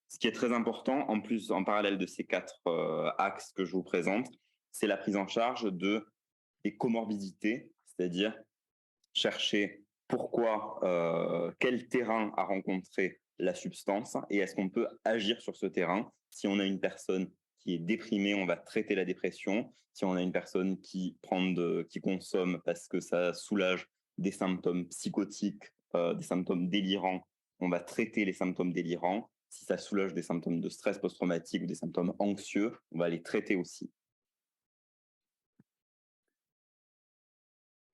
Ce qui est très important, en plus, en parallèle de ces 4 axes que je vous présente, c'est la prise en charge des comorbidités, c'est-à-dire chercher pourquoi, quel terrain a rencontré la substance et est-ce qu'on peut agir sur ce terrain. Si on a une personne qui est déprimée, on va traiter la dépression. Si on a une personne qui consomme parce que ça soulage des symptômes psychotiques, des symptômes délirants, on va traiter les symptômes délirants. Si ça soulage des symptômes de stress post-traumatique ou des symptômes anxieux, on va les traiter aussi.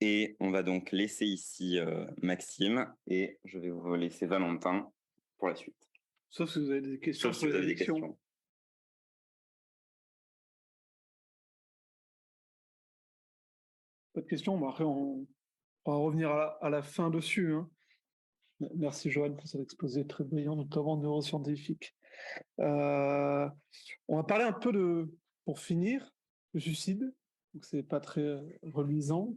Et on va donc laisser ici Maxime et je vais vous laisser Valentin pour la suite. Sauf si vous avez des questions Sauf si vous avez des questions. Pas de questions, après on va revenir à la fin dessus. Hein. Merci Joanne pour cet exposé très brillant, notamment neuroscientifique. On va parler un peu pour finir, le suicide. Donc c'est pas très reluisant.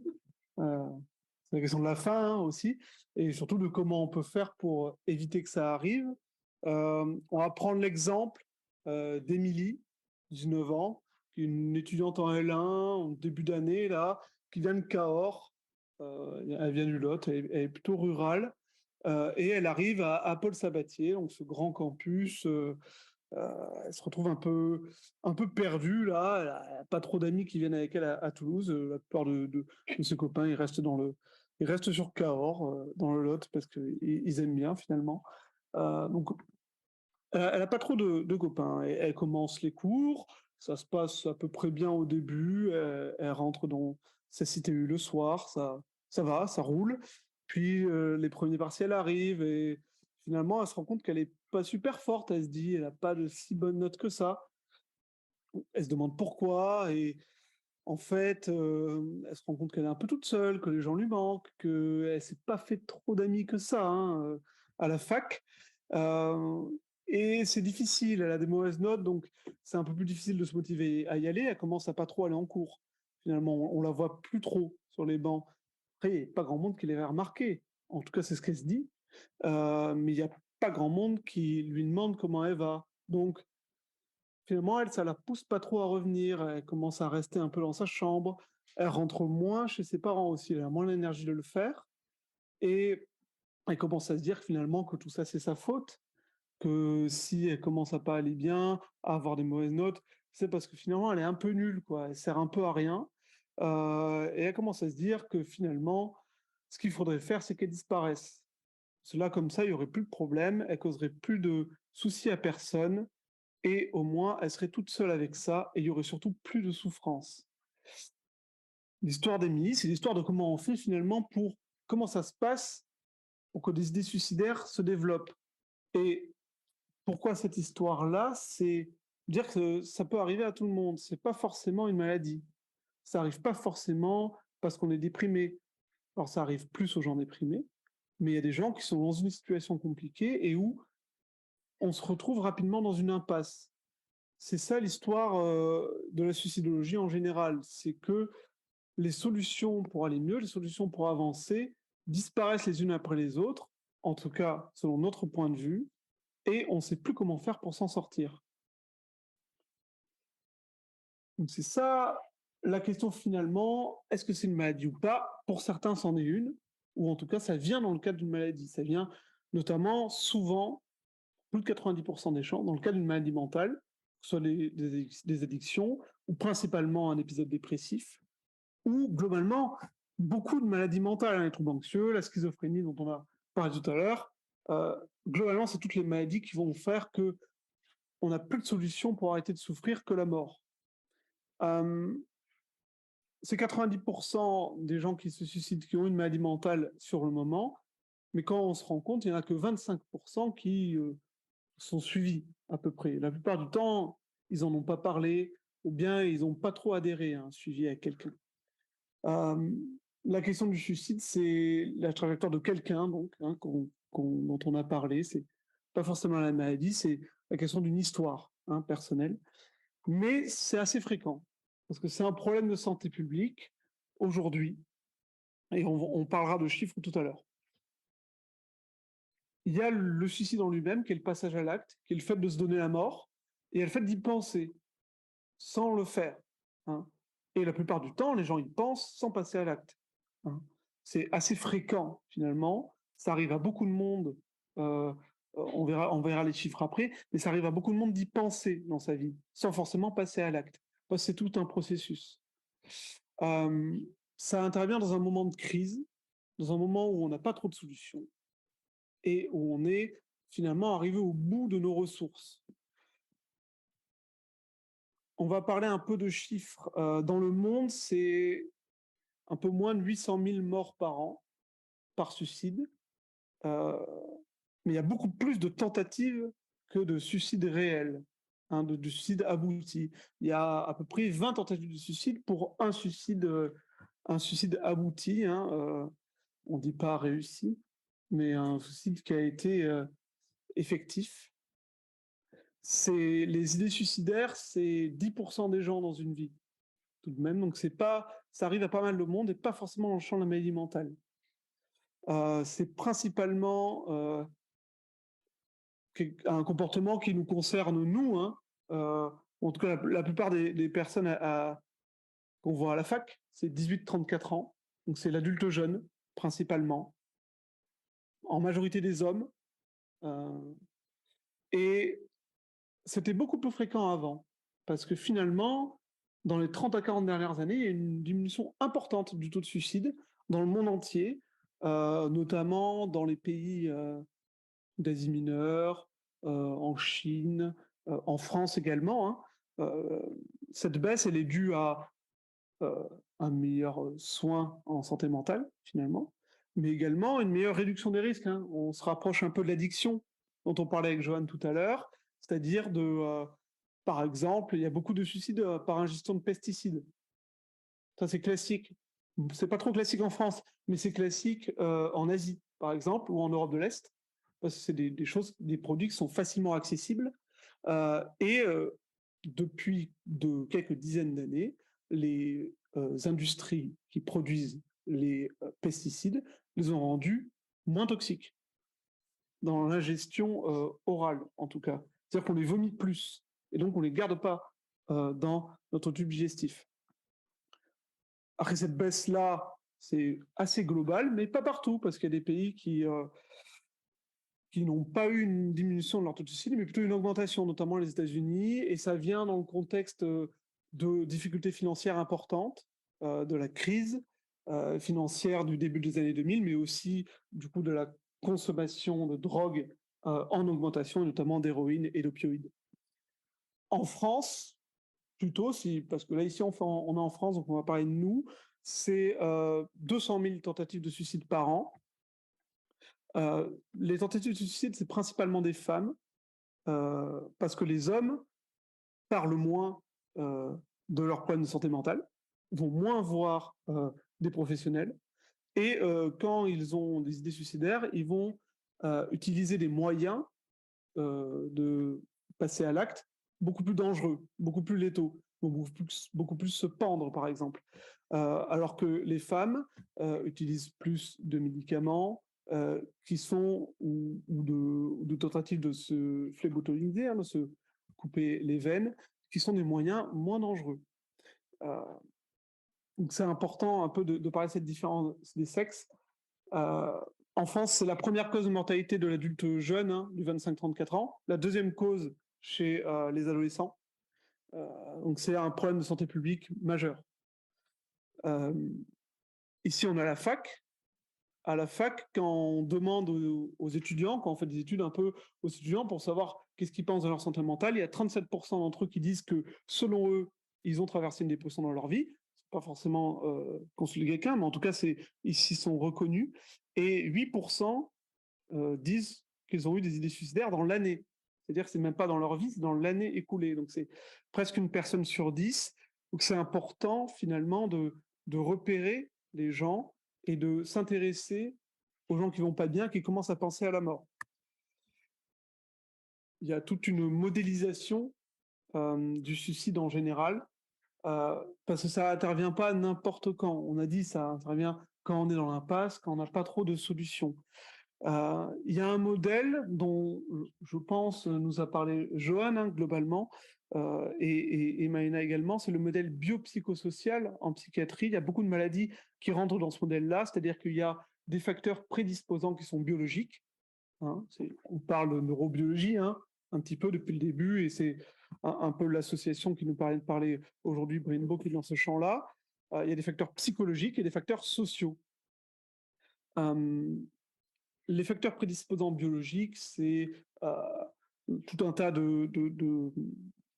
C'est la question de la fin hein, aussi, et surtout de comment on peut faire pour éviter que ça arrive. On va prendre l'exemple d'Émilie, 19 ans, une étudiante en L1, en début d'année, là, qui vient de Cahors. Elle vient du Lot, elle est plutôt rurale, et elle arrive à Paul Sabatier, donc ce grand campus. Elle se retrouve un peu perdue là. Elle n'a pas trop d'amis qui viennent avec elle à Toulouse. La plupart de ses copains, ils restent sur Cahors, dans le Lot, parce qu'ils aiment bien finalement. Donc, elle n'a pas trop de copains. Elle commence les cours, ça se passe à peu près bien au début. Elle rentre dans sa CTU le soir, ça va, ça roule. Puis les premiers partiels arrivent et finalement, elle se rend compte qu'elle n'est pas super forte. Elle se dit, elle n'a pas de si bonne note que ça. Elle se demande pourquoi et en fait, elle se rend compte qu'elle est un peu toute seule, que les gens lui manquent, qu'elle ne s'est pas fait trop d'amis que ça hein, à la fac. Et c'est difficile, elle a des mauvaises notes, donc c'est un peu plus difficile de se motiver à y aller. Elle commence à pas trop aller en cours. Finalement, on la voit plus trop sur les bancs. Après, il n'y a pas grand monde qui l'avait remarqué. En tout cas, c'est ce qu'elle se dit. Mais il n'y a pas grand monde qui lui demande comment elle va. Donc, finalement, elle, ça la pousse pas trop à revenir. Elle commence à rester un peu dans sa chambre. Elle rentre moins chez ses parents aussi. Elle a moins l'énergie de le faire. Et elle commence à se dire finalement que tout ça, c'est sa faute. Que si elle commence à pas aller bien, à avoir des mauvaises notes, c'est parce que finalement, elle est un peu nulle, quoi. Elle sert un peu à rien. Et elle commence à se dire que finalement, ce qu'il faudrait faire, c'est qu'elle disparaisse. Cela, comme ça, il n'y aurait plus de problème, elle causerait plus de soucis à personne, et au moins, elle serait toute seule avec ça, et il y aurait surtout plus de souffrance. L'histoire d'Émilie, c'est l'histoire de comment on fait finalement pour comment ça se passe pour que des idées suicidaires se développent. Et pourquoi cette histoire-là, c'est dire que ça peut arriver à tout le monde. C'est pas forcément une maladie. Ça arrive pas forcément parce qu'on est déprimé. Alors ça arrive plus aux gens déprimés, mais il y a des gens qui sont dans une situation compliquée et où on se retrouve rapidement dans une impasse. C'est ça l'histoire de la suicidologie en général. C'est que les solutions pour aller mieux, les solutions pour avancer, disparaissent les unes après les autres, en tout cas selon notre point de vue, et on ne sait plus comment faire pour s'en sortir. Donc c'est ça la question finalement, est-ce que c'est une maladie ou pas? Pour certains, c'en est une, ou en tout cas ça vient dans le cadre d'une maladie. Ça vient notamment souvent, plus de 90% des gens, dans le cadre d'une maladie mentale, que ce soit des addictions, ou principalement un épisode dépressif, ou globalement beaucoup de maladies mentales, les troubles anxieux, la schizophrénie dont on a parlé tout à l'heure. Globalement, c'est toutes les maladies qui vont faire que on n'a plus de solution pour arrêter de souffrir que la mort. C'est 90% des gens qui se suicident qui ont une maladie mentale sur le moment, mais quand on se rend compte, il n'y en a que 25% qui sont suivis à peu près. La plupart du temps, ils n'en ont pas parlé, ou bien ils n'ont pas trop adhéré à un suivi à quelqu'un. La question du suicide, c'est la trajectoire de quelqu'un, donc, hein, dont on a parlé. C'est pas forcément la maladie, c'est la question d'une histoire personnelle. Mais c'est assez fréquent, parce que c'est un problème de santé publique aujourd'hui, et on parlera de chiffres tout à l'heure. Il y a le suicide en lui-même, qui est le passage à l'acte, qui est le fait de se donner la mort, et il y a le fait d'y penser, sans le faire. Et la plupart du temps, les gens y pensent sans passer à l'acte. C'est assez fréquent, finalement. Ça arrive à beaucoup de monde. On verra les chiffres après, mais ça arrive à beaucoup de monde d'y penser dans sa vie, sans forcément passer à l'acte. Parce que c'est tout un processus. Ça intervient dans un moment de crise, dans un moment où on n'a pas trop de solutions, et où on est finalement arrivé au bout de nos ressources. On va parler un peu de chiffres. Dans le monde, c'est un peu moins de 800 000 morts par an, par suicide. Mais il y a beaucoup plus de tentatives que de suicides réels, de suicides aboutis. Il y a à peu près 20 tentatives de suicide pour un suicide abouti. On ne dit pas réussi, mais un suicide qui a été effectif. Les idées suicidaires, c'est 10% des gens dans une vie, tout de même. Donc ça arrive à pas mal de monde et pas forcément dans le champ de la maladie mentale. C'est principalement un comportement qui nous concerne nous. En tout cas, la plupart des personnes qu'on voit à la fac, c'est 18-34 ans. Donc c'est l'adulte jeune, principalement. En majorité des hommes. Et c'était beaucoup plus fréquent avant. Parce que finalement, dans les 30 à 40 dernières années, il y a une diminution importante du taux de suicide dans le monde entier, notamment dans les pays d'Asie mineure, en Chine, en France également. Cette baisse, elle est due à un meilleur soin en santé mentale, finalement, mais également une meilleure réduction des risques. On se rapproche un peu de l'addiction dont on parlait avec Johan tout à l'heure, c'est-à-dire par exemple, il y a beaucoup de suicides par ingestion de pesticides. Ça, c'est classique. C'est pas trop classique en France, mais c'est classique en Asie, par exemple, ou en Europe de l'Est, parce que c'est des produits qui sont facilement accessibles. Depuis quelques dizaines d'années, les industries qui produisent les pesticides les ont rendus moins toxiques, dans l'ingestion orale en tout cas. C'est-à-dire qu'on les vomit plus. et donc on ne les garde pas dans notre tube digestif. Après, cette baisse-là, c'est assez global, mais pas partout, parce qu'il y a des pays qui n'ont pas eu une diminution de leur taux de suicide, mais plutôt une augmentation, notamment les États-Unis, et ça vient dans le contexte de difficultés financières importantes, de la crise financière du début des années 2000, mais aussi du coup de la consommation de drogue en augmentation, notamment d'héroïne et d'opioïdes. En France, plutôt, parce que là, ici, on est en France, donc on va parler de nous, c'est 200 000 tentatives de suicide par an. Les tentatives de suicide, c'est principalement des femmes, parce que les hommes parlent moins de leurs problèmes de santé mentale, vont moins voir des professionnels, et quand ils ont des idées suicidaires, ils vont utiliser des moyens de passer à l'acte beaucoup plus dangereux, beaucoup plus létaux, beaucoup plus se pendre, par exemple. Alors que les femmes utilisent plus de médicaments qui sont, ou de tentatives de se phlébotomiser, de se couper les veines, qui sont des moyens moins dangereux. Donc c'est important un peu de parler de cette différence des sexes. En France, c'est la première cause de mortalité de l'adulte jeune, du 25-34 ans. La deuxième cause chez les adolescents. Donc c'est un problème de santé publique majeur. Ici, on a la fac. À la fac, quand on demande aux étudiants, quand on fait des études un peu aux étudiants pour savoir qu'est-ce qu'ils pensent de leur santé mentale, il y a 37% d'entre eux qui disent que, selon eux, ils ont traversé une dépression dans leur vie. C'est pas forcément consulter quelqu'un, mais en tout cas, ils s'y sont reconnus. Et 8% disent qu'ils ont eu des idées suicidaires dans l'année. C'est-à-dire que c'est même pas dans leur vie, c'est dans l'année écoulée. Donc c'est presque une personne sur 10. Donc c'est important finalement de repérer les gens et de s'intéresser aux gens qui vont pas bien, qui commencent à penser à la mort. Il y a toute une modélisation du suicide en général, parce que ça intervient pas n'importe quand. On a dit ça intervient quand on est dans l'impasse, quand on n'a pas trop de solutions. Il y a un modèle dont je pense nous a parlé Johan globalement, et Maïna également, c'est le modèle biopsychosocial en psychiatrie. Il y a beaucoup de maladies qui rentrent dans ce modèle-là, c'est-à-dire qu'il y a des facteurs prédisposants qui sont biologiques. On parle de neurobiologie un petit peu depuis le début, et c'est un peu l'association qui nous permet de parler aujourd'hui, Brainbow, qui est dans ce champ-là. Il y a des facteurs psychologiques et des facteurs sociaux. Les facteurs prédisposants biologiques, c'est tout un tas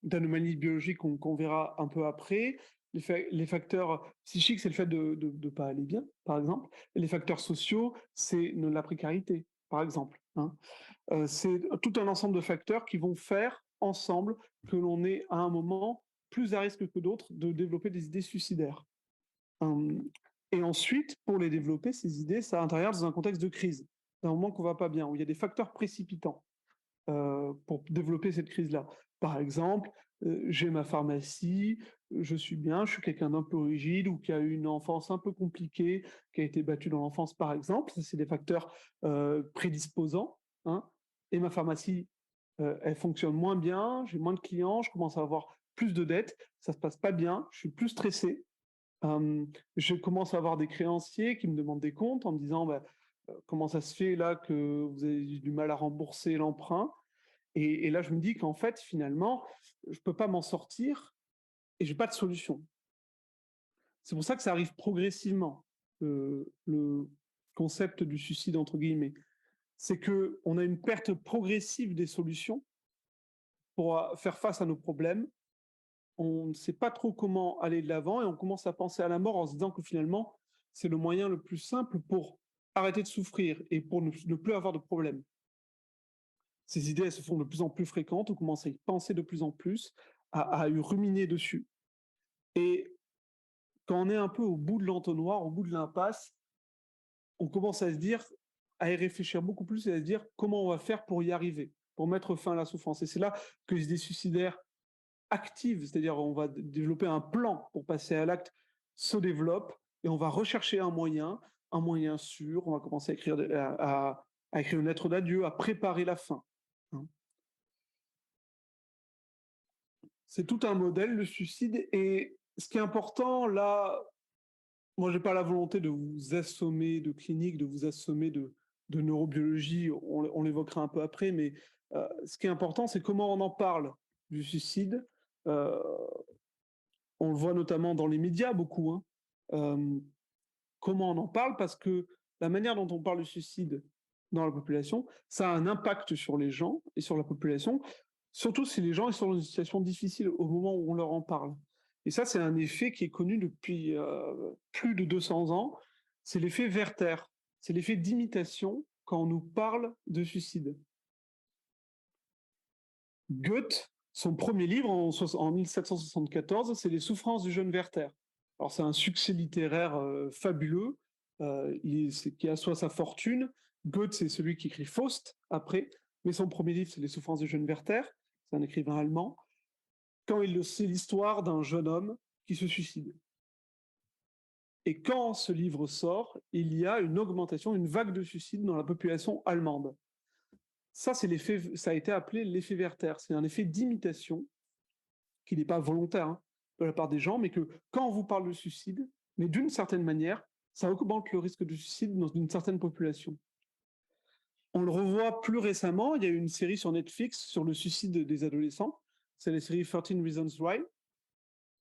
d'anomalies biologiques qu'on verra un peu après. Les facteurs psychiques, c'est le fait de ne pas aller bien, par exemple. Et les facteurs sociaux, c'est la précarité, par exemple. C'est tout un ensemble de facteurs qui vont faire ensemble que l'on est à un moment plus à risque que d'autres de développer des idées suicidaires. Et ensuite, pour les développer, ces idées, ça intervient dans un contexte de crise, d'un moment qu'on ne va pas bien, où il y a des facteurs précipitants pour développer cette crise-là. Par exemple, j'ai ma pharmacie, je suis bien, je suis quelqu'un d'un peu rigide ou qui a eu une enfance un peu compliquée, qui a été battu dans l'enfance, par exemple. Ça, c'est des facteurs prédisposants. Et ma pharmacie, elle fonctionne moins bien, j'ai moins de clients, je commence à avoir plus de dettes, ça ne se passe pas bien, je suis plus stressé. Je commence à avoir des créanciers qui me demandent des comptes en me disant comment ça se fait là que vous avez du mal à rembourser l'emprunt. Et là, je me dis qu'en fait, finalement, je ne peux pas m'en sortir et je n'ai pas de solution. C'est pour ça que ça arrive progressivement, le concept du suicide, entre guillemets. C'est qu'on a une perte progressive des solutions pour faire face à nos problèmes. On ne sait pas trop comment aller de l'avant et on commence à penser à la mort en se disant que finalement, c'est le moyen le plus simple pour arrêter de souffrir et pour ne plus avoir de problème. Ces idées, elles se font de plus en plus fréquentes, on commence à y penser de plus en plus, à y ruminer dessus. Et quand on est un peu au bout de l'entonnoir, au bout de l'impasse, on commence à se dire, à y réfléchir beaucoup plus et à se dire comment on va faire pour y arriver, pour mettre fin à la souffrance. Et c'est là que les idées suicidaires actives, c'est-à-dire on va développer un plan pour passer à l'acte, se développe et on va rechercher un moyen sûr, on va commencer à écrire une lettre d'adieu, à préparer la fin. C'est tout un modèle, le suicide. Et ce qui est important, là, moi, je n'ai pas la volonté de vous assommer de clinique, de vous assommer de neurobiologie, on l'évoquera un peu après, mais ce qui est important, c'est comment on en parle du suicide. Euh, on le voit notamment dans les médias beaucoup. Hein. Euh, comment on en parle, parce que la manière dont on parle du suicide dans la population, ça a un impact sur les gens et sur la population, surtout si les gens sont dans une situation difficile au moment où on leur en parle. Et ça, c'est un effet qui est connu depuis plus de 200 ans. C'est l'effet Werther. C'est l'effet d'imitation quand on nous parle de suicide. Goethe, son premier livre en 1774, c'est Les souffrances du jeune Werther. Alors c'est un succès littéraire fabuleux, qui assoit sa fortune. Goethe, c'est celui qui écrit Faust après, mais son premier livre, c'est Les souffrances du jeune Werther, c'est un écrivain allemand. C'est l'histoire d'un jeune homme qui se suicide. Et quand ce livre sort, il y a une augmentation, une vague de suicides dans la population allemande. Ça, ça a été appelé l'effet Werther. C'est un effet d'imitation qui n'est pas volontaire hein, de la part des gens, mais que quand on vous parle de suicide, mais d'une certaine manière, ça augmente le risque de suicide dans une certaine population. On le revoit plus récemment, il y a eu une série sur Netflix sur le suicide des adolescents, c'est la série 13 Reasons Why.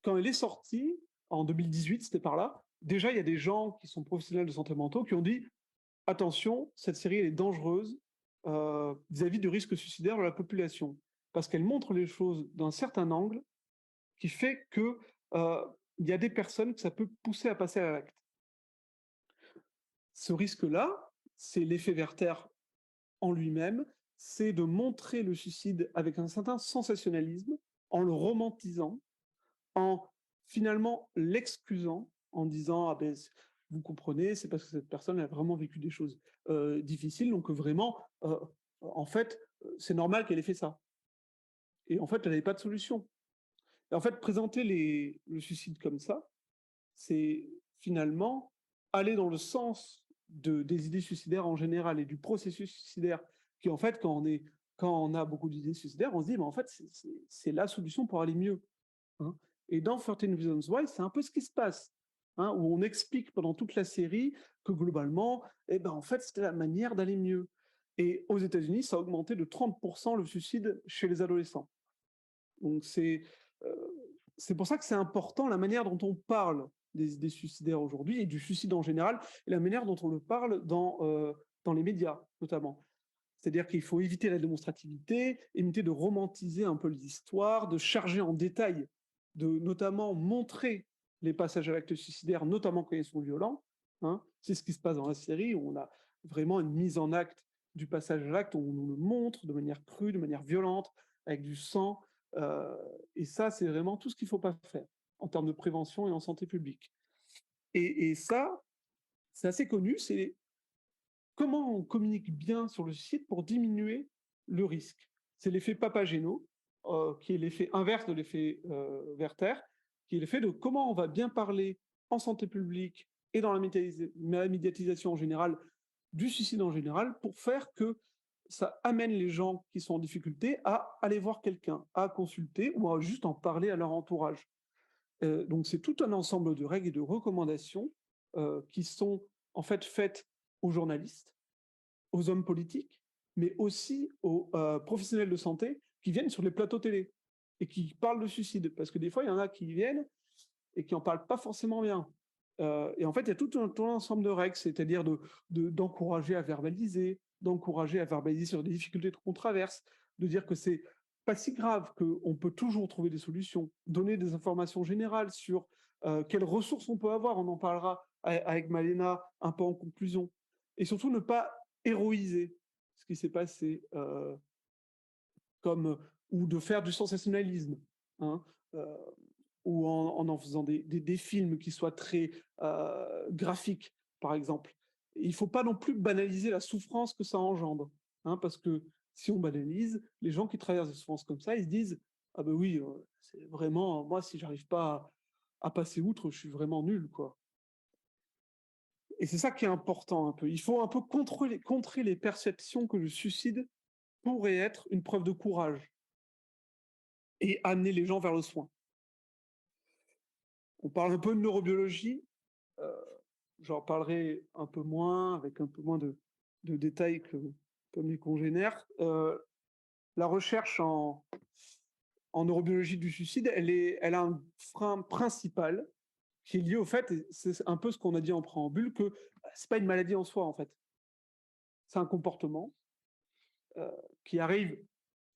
Quand elle est sortie, en 2018, c'était par là, déjà il y a des gens qui sont professionnels de santé mentale qui ont dit « Attention, cette série elle est dangereuse vis-à-vis du risque suicidaire de la population, parce qu'elle montre les choses d'un certain angle qui fait que il y a des personnes que ça peut pousser à passer à l'acte. » Ce risque-là, c'est l'effet Werther en lui-même, c'est de montrer le suicide avec un certain sensationnalisme, en le romantisant, en finalement l'excusant, en disant ah ben, vous comprenez, c'est parce que cette personne a vraiment vécu des choses difficiles, donc vraiment, en fait, c'est normal qu'elle ait fait ça. Et en fait, elle n'avait pas de solution. Et en fait, présenter le suicide comme ça, c'est finalement aller dans le sens des idées suicidaires en général et du processus suicidaire, qui en fait, quand on a beaucoup d'idées suicidaires, on se dit, mais en fait, c'est la solution pour aller mieux. Hein. Et dans 13 Reasons Why, c'est un peu ce qui se passe, hein, où on explique pendant toute la série que globalement, eh ben, en fait, c'était la manière d'aller mieux. Et aux États-Unis, ça a augmenté de 30% le suicide chez les adolescents. Donc c'est pour ça que c'est important la manière dont on parle des suicidaires aujourd'hui et du suicide en général, et la manière dont on le parle dans les médias notamment. C'est-à-dire qu'il faut éviter la démonstrativité, éviter de romantiser un peu l'histoire, de charger en détail, de notamment montrer les passages à l'acte suicidaire, notamment quand ils sont violents. Hein. C'est ce qui se passe dans la série, où on a vraiment une mise en acte du passage à l'acte, où on nous le montre de manière crue, de manière violente, avec du sang. Et ça, c'est vraiment tout ce qu'il ne faut pas faire en termes de prévention et en santé publique. Et ça, c'est assez connu, c'est comment on communique bien sur le suicide pour diminuer le risque. C'est l'effet Papageno, qui est l'effet inverse de l'effet Werther, qui est l'effet de comment on va bien parler en santé publique et dans la médiatisation en général, du suicide en général, pour faire que ça amène les gens qui sont en difficulté à aller voir quelqu'un, à consulter ou à juste en parler à leur entourage. Donc c'est tout un ensemble de règles et de recommandations qui sont en fait faites aux journalistes, aux hommes politiques, mais aussi aux professionnels de santé qui viennent sur les plateaux télé et qui parlent de suicide. Parce que des fois, il y en a qui viennent et qui n'en parlent pas forcément bien. Et en fait, il y a tout un ensemble de règles, c'est-à-dire d'encourager à verbaliser, sur des difficultés qu'on traverse, de dire que c'est pas si grave, qu'on peut toujours trouver des solutions, donner des informations générales sur quelles ressources on peut avoir, on en parlera avec Malena un peu en conclusion. Et surtout, ne pas héroïser ce qui s'est passé, ou de faire du sensationnalisme, hein, ou en faisant des films qui soient très graphiques, par exemple. Il ne faut pas non plus banaliser la souffrance que ça engendre, hein, parce que si on banalise, les gens qui traversent des souffrances comme ça, ils se disent « Ah ben oui, c'est vraiment, moi, si j'arrive pas à passer outre, je suis vraiment nul, quoi. » Et c'est ça qui est important un peu. Il faut un peu contrer les perceptions que le suicide pourrait être une preuve de courage. et amener les gens vers le soin. On parle un peu de neurobiologie, j'en parlerai un peu moins, avec un peu moins de détails que mes congénères. La recherche en neurobiologie du suicide, elle a un frein principal qui est lié au fait, et c'est un peu ce qu'on a dit en préambule, que c'est pas une maladie en soi, en fait. C'est un comportement qui arrive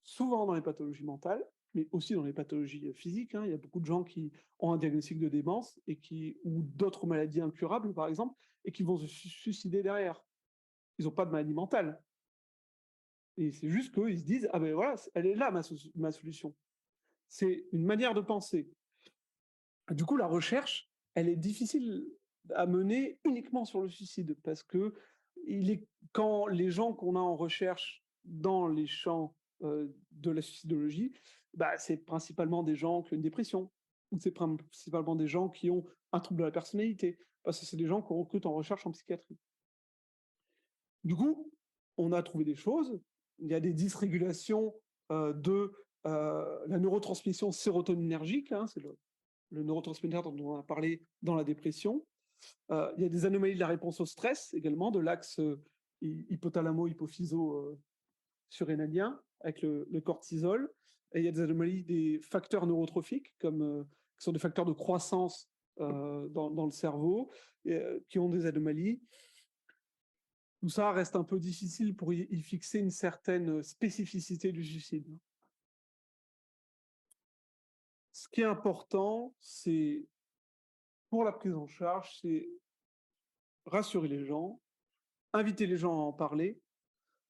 souvent dans les pathologies mentales, mais aussi dans les pathologies physiques. Il y a beaucoup de gens qui ont un diagnostic de démence ou d'autres maladies incurables, par exemple, et qui vont se suicider derrière. Ils n'ont pas de maladie mentale. Et c'est juste qu'ils se disent, ah ben voilà, elle est là ma solution. C'est une manière de penser. Du coup, la recherche, elle est difficile à mener uniquement sur le suicide, parce que quand les gens qu'on a en recherche dans les champs de la suicidologie, c'est principalement des gens qui ont une dépression, ou c'est principalement des gens qui ont un trouble de la personnalité, parce que c'est des gens qu'on recrute en recherche en psychiatrie. Du coup, on a trouvé des choses. Il y a des dysrégulations de la neurotransmission sérotoninergique, c'est le neurotransmetteur dont on a parlé dans la dépression. Il y a des anomalies de la réponse au stress également, de l'axe hypothalamo-hypophyso-surrénalien avec le cortisol. Et il y a des anomalies des facteurs neurotrophiques, qui sont des facteurs de croissance dans le cerveau, qui ont des anomalies. Tout ça reste un peu difficile pour y fixer une certaine spécificité du suicide. Ce qui est important, c'est, pour la prise en charge, c'est rassurer les gens, inviter les gens à en parler.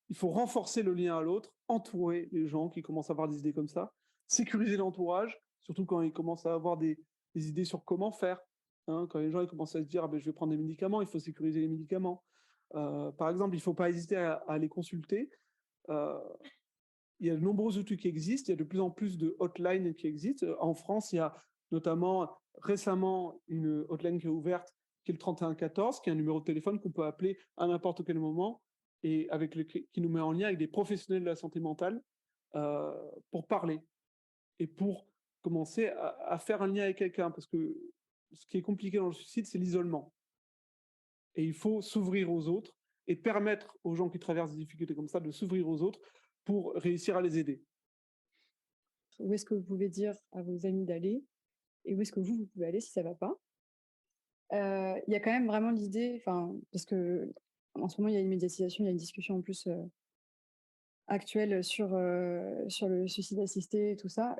Il faut renforcer le lien à l'autre, entourer les gens qui commencent à avoir des idées comme ça, sécuriser l'entourage, surtout quand ils commencent à avoir des idées sur comment faire. Quand les gens ils commencent à se dire ah ben, je vais prendre des médicaments, il faut sécuriser les médicaments. Par exemple, il ne faut pas hésiter à les consulter. Il y a de nombreux outils qui existent, il y a de plus en plus de hotlines qui existent. En France, il y a notamment récemment une hotline qui est ouverte, qui est le 3114, qui est un numéro de téléphone qu'on peut appeler à n'importe quel moment et qui nous met en lien avec des professionnels de la santé mentale pour parler et pour commencer à faire un lien avec quelqu'un. Parce que ce qui est compliqué dans le suicide, c'est l'isolement. Et il faut s'ouvrir aux autres et permettre aux gens qui traversent des difficultés comme ça de s'ouvrir aux autres pour réussir à les aider. Où est-ce que vous pouvez dire à vos amis d'aller et où est-ce que vous pouvez aller si ça ne va pas. Il y a quand même vraiment l'idée, parce que en ce moment, il y a une médiatisation, il y a une discussion en plus actuelle sur le suicide assisté et tout ça.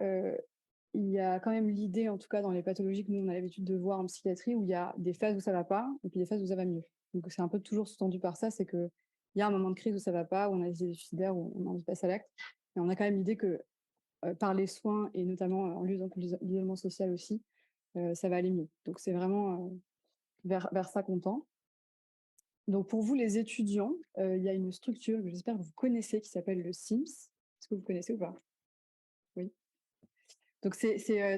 Il y a quand même l'idée, en tout cas dans les pathologies que nous, on a l'habitude de voir en psychiatrie, où il y a des phases où ça ne va pas et puis des phases où ça va mieux. Donc c'est un peu toujours sous-tendu par ça, c'est qu'il y a un moment de crise où ça ne va pas, où on a des idées suicidaires, où on a envie de passer à l'acte. Et on a quand même l'idée que par les soins et notamment en luttant contre l'isolement social aussi, ça va aller mieux. Donc c'est vraiment vers ça qu'on tend. Donc pour vous les étudiants, il y a une structure que j'espère que vous connaissez qui s'appelle le SIMS. Est-ce que vous connaissez ou pas? Oui. Donc c'est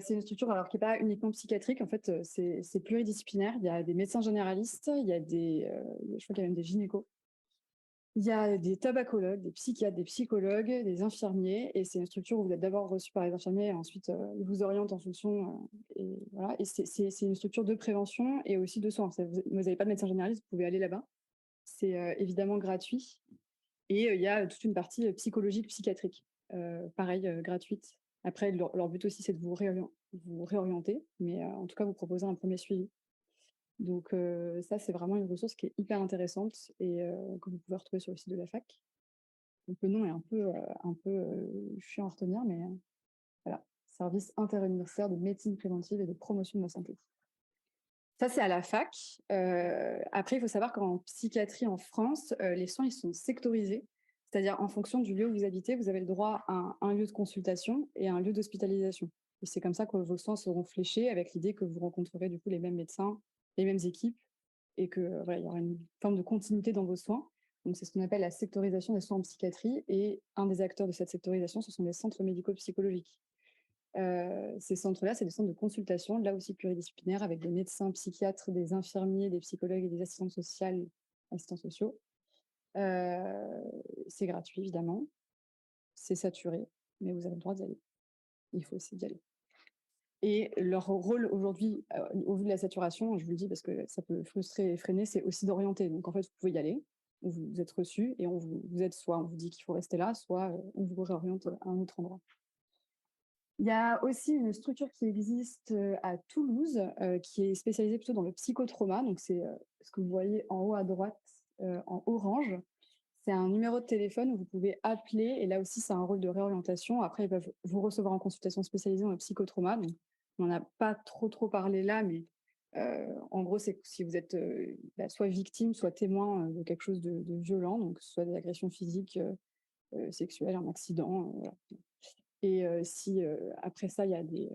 une structure alors qui n'est pas uniquement psychiatrique, en fait c'est pluridisciplinaire. Il y a des médecins généralistes, il y a je crois qu'il y a même des gynécos. Il y a des tabacologues, des psychiatres, des psychologues, des infirmiers, et c'est une structure où vous êtes d'abord reçu par les infirmiers, et ensuite ils vous orientent en fonction. Et voilà. Et c'est une structure de prévention et aussi de soins. Vous n'avez pas de médecin généraliste, vous pouvez aller là-bas. C'est évidemment gratuit. Et il y a toute une partie psychologique, psychiatrique, pareil, gratuite. Après, leur but aussi, c'est de vous réorienter, mais en tout cas, vous proposer un premier suivi. Donc ça, c'est vraiment une ressource qui est hyper intéressante et que vous pouvez retrouver sur le site de la fac. Donc le nom est un peu chiant à retenir, mais voilà, service interuniversitaire de médecine préventive et de promotion de la santé. Ça, c'est à la fac. Après, il faut savoir qu'en psychiatrie en France, les soins, ils sont sectorisés. C'est-à-dire, en fonction du lieu où vous habitez, vous avez le droit à un lieu de consultation et à un lieu d'hospitalisation. Et c'est comme ça que vos soins seront fléchés avec l'idée que vous rencontrerez du coup les mêmes médecins, les mêmes équipes et que voilà, il y aura une forme de continuité dans vos soins. Donc, c'est ce qu'on appelle la sectorisation des soins en psychiatrie. Et un des acteurs de cette sectorisation, ce sont les centres médico-psychologiques. Ces centres-là, c'est des centres de consultation, là aussi pluridisciplinaires, avec des médecins, psychiatres, des infirmiers, des psychologues et des assistantes sociales, assistants sociaux. C'est gratuit, évidemment. C'est saturé, mais vous avez le droit d'y aller. il faut essayer d'y aller. Et leur rôle aujourd'hui, au vu de la saturation, je vous le dis parce que ça peut frustrer et freiner, c'est aussi d'orienter. Donc en fait, vous pouvez y aller, vous êtes reçu et vous êtes soit on vous dit qu'il faut rester là, soit on vous réoriente à un autre endroit. Il y a aussi une structure qui existe à Toulouse, qui est spécialisée plutôt dans le psychotrauma. Donc c'est ce que vous voyez en haut à droite, en orange. C'est un numéro de téléphone où vous pouvez appeler et là aussi, c'est un rôle de réorientation. Après, ils peuvent vous recevoir en consultation spécialisée dans le psychotrauma. Donc, on n'en a pas trop parlé là, mais en gros, c'est si vous êtes soit victime, soit témoin de quelque chose de violent, donc que ce soit des agressions physiques, sexuelles, un accident, voilà. Et si après ça, vous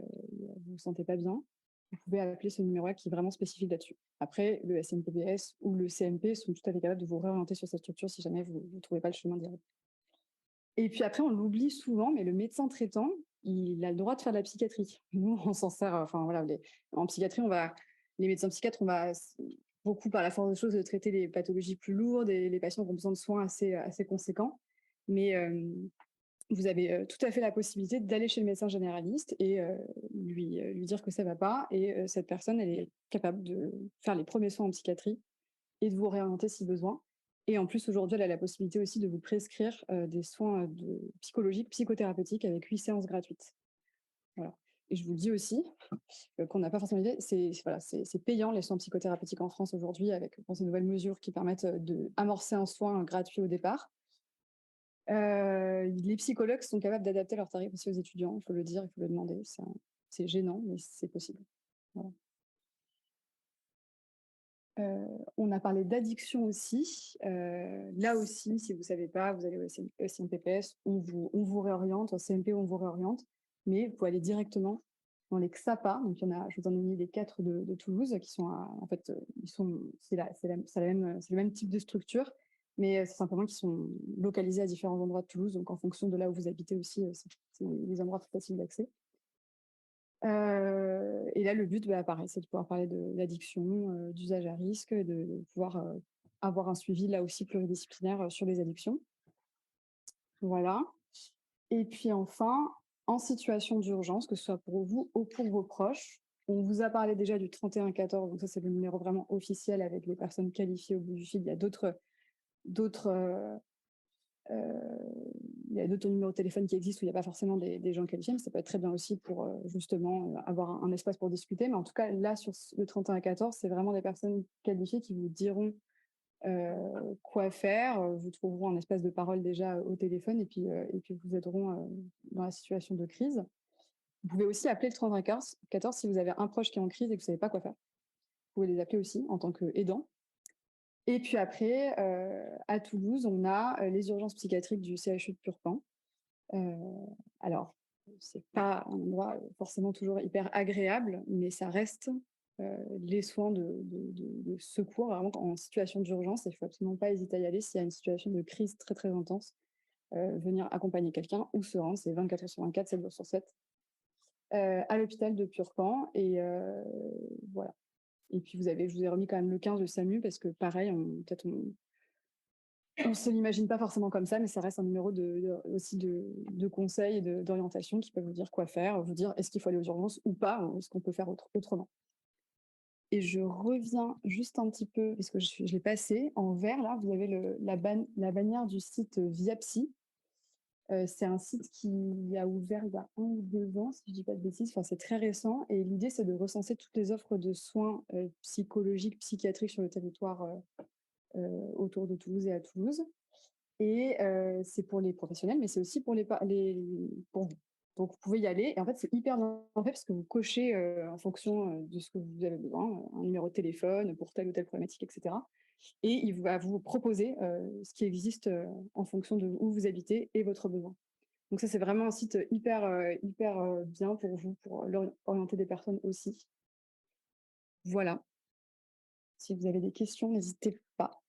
vous sentez pas bien, vous pouvez appeler ce numéro-là qui est vraiment spécifique là-dessus. Après, le SNPBS ou le CMP sont tout à fait capables de vous réorienter sur cette structure si jamais vous ne trouvez pas le chemin direct. Et puis après, on l'oublie souvent, mais le médecin traitant, il a le droit de faire de la psychiatrie. Nous, on s'en sert, enfin voilà, en psychiatrie, les médecins psychiatres, on va beaucoup par la force des choses de traiter les pathologies plus lourdes et les patients qui ont besoin de soins assez conséquents. Mais vous avez tout à fait la possibilité d'aller chez le médecin généraliste et lui dire que ça ne va pas. Et cette personne, elle est capable de faire les premiers soins en psychiatrie et de vous réorienter si besoin. Et en plus, aujourd'hui, elle a la possibilité aussi de vous prescrire des soins psychologiques, psychothérapeutiques avec 8 séances gratuites. Voilà. Et je vous le dis aussi, qu'on n'a pas forcément idée, c'est payant les soins psychothérapeutiques en France aujourd'hui avec ces nouvelles mesures qui permettent d'amorcer un soin gratuit au départ. Les psychologues sont capables d'adapter leurs tarifs aussi aux étudiants, il faut le dire, il faut le demander. C'est gênant, mais c'est possible. Voilà. On a parlé d'addiction aussi. Là aussi, si vous ne savez pas, vous allez au SNPPS, on vous réoriente, au CMP, on vous réoriente, mais vous pouvez aller directement dans les XAPA. Donc, il y en a, je vous en ai mis les 4 de Toulouse qui sont, en fait, c'est le même type de structure, mais c'est simplement qu'ils sont localisés à différents endroits de Toulouse. Donc, en fonction de là où vous habitez aussi, c'est des endroits plus faciles d'accès. Et là, le but, pareil, c'est de pouvoir parler d'addiction, d'usage à risque, de pouvoir avoir un suivi là aussi pluridisciplinaire sur les addictions. Voilà. Et puis enfin, en situation d'urgence, que ce soit pour vous ou pour vos proches, on vous a parlé déjà du 3114, donc ça c'est le numéro vraiment officiel avec les personnes qualifiées au bout du fil. Il y a d'autres numéros de téléphone qui existent où il n'y a pas forcément des gens qualifiés, mais ça peut être très bien aussi pour justement avoir un espace pour discuter. Mais en tout cas, là, sur le 3114, c'est vraiment des personnes qualifiées qui vous diront quoi faire, vous trouveront un espace de parole déjà au téléphone et puis vous aideront dans la situation de crise. Vous pouvez aussi appeler le 3114 si vous avez un proche qui est en crise et que vous ne savez pas quoi faire. Vous pouvez les appeler aussi en tant qu'aidant. Et puis après, à Toulouse, on a les urgences psychiatriques du CHU de Purpan. Alors, c'est pas un endroit forcément toujours hyper agréable, mais ça reste les soins de secours. Vraiment, en situation d'urgence, il ne faut absolument pas hésiter à y aller s'il y a une situation de crise très très intense. Venir accompagner quelqu'un ou se rendre, c'est 24 heures sur 24, 7 jours sur 7, à l'hôpital de Purpan. Et voilà. Et puis je vous ai remis quand même le 15 de SAMU parce que pareil, peut-être on ne se l'imagine pas forcément comme ça, mais ça reste un numéro aussi de conseils et d'orientation qui peuvent vous dire quoi faire, vous dire est-ce qu'il faut aller aux urgences ou pas, ou est-ce qu'on peut faire autrement. Et je reviens juste un petit peu, parce que je l'ai passé, en vert, là, vous avez la bannière du site Viapsy. C'est un site qui a ouvert il y a 1 ou 2 ans, si je ne dis pas de bêtises, enfin, c'est très récent, et l'idée, c'est de recenser toutes les offres de soins psychologiques, psychiatriques sur le territoire autour de Toulouse et à Toulouse. Et c'est pour les professionnels, mais c'est aussi pour pour vous. Donc, vous pouvez y aller. Et en fait, c'est hyper bien fait parce que vous cochez en fonction de ce que vous avez besoin, un numéro de téléphone pour telle ou telle problématique, etc. Et il va vous proposer ce qui existe en fonction de où vous habitez et votre besoin. Donc ça, c'est vraiment un site hyper bien pour vous, pour orienter des personnes aussi. Voilà. Si vous avez des questions, n'hésitez pas.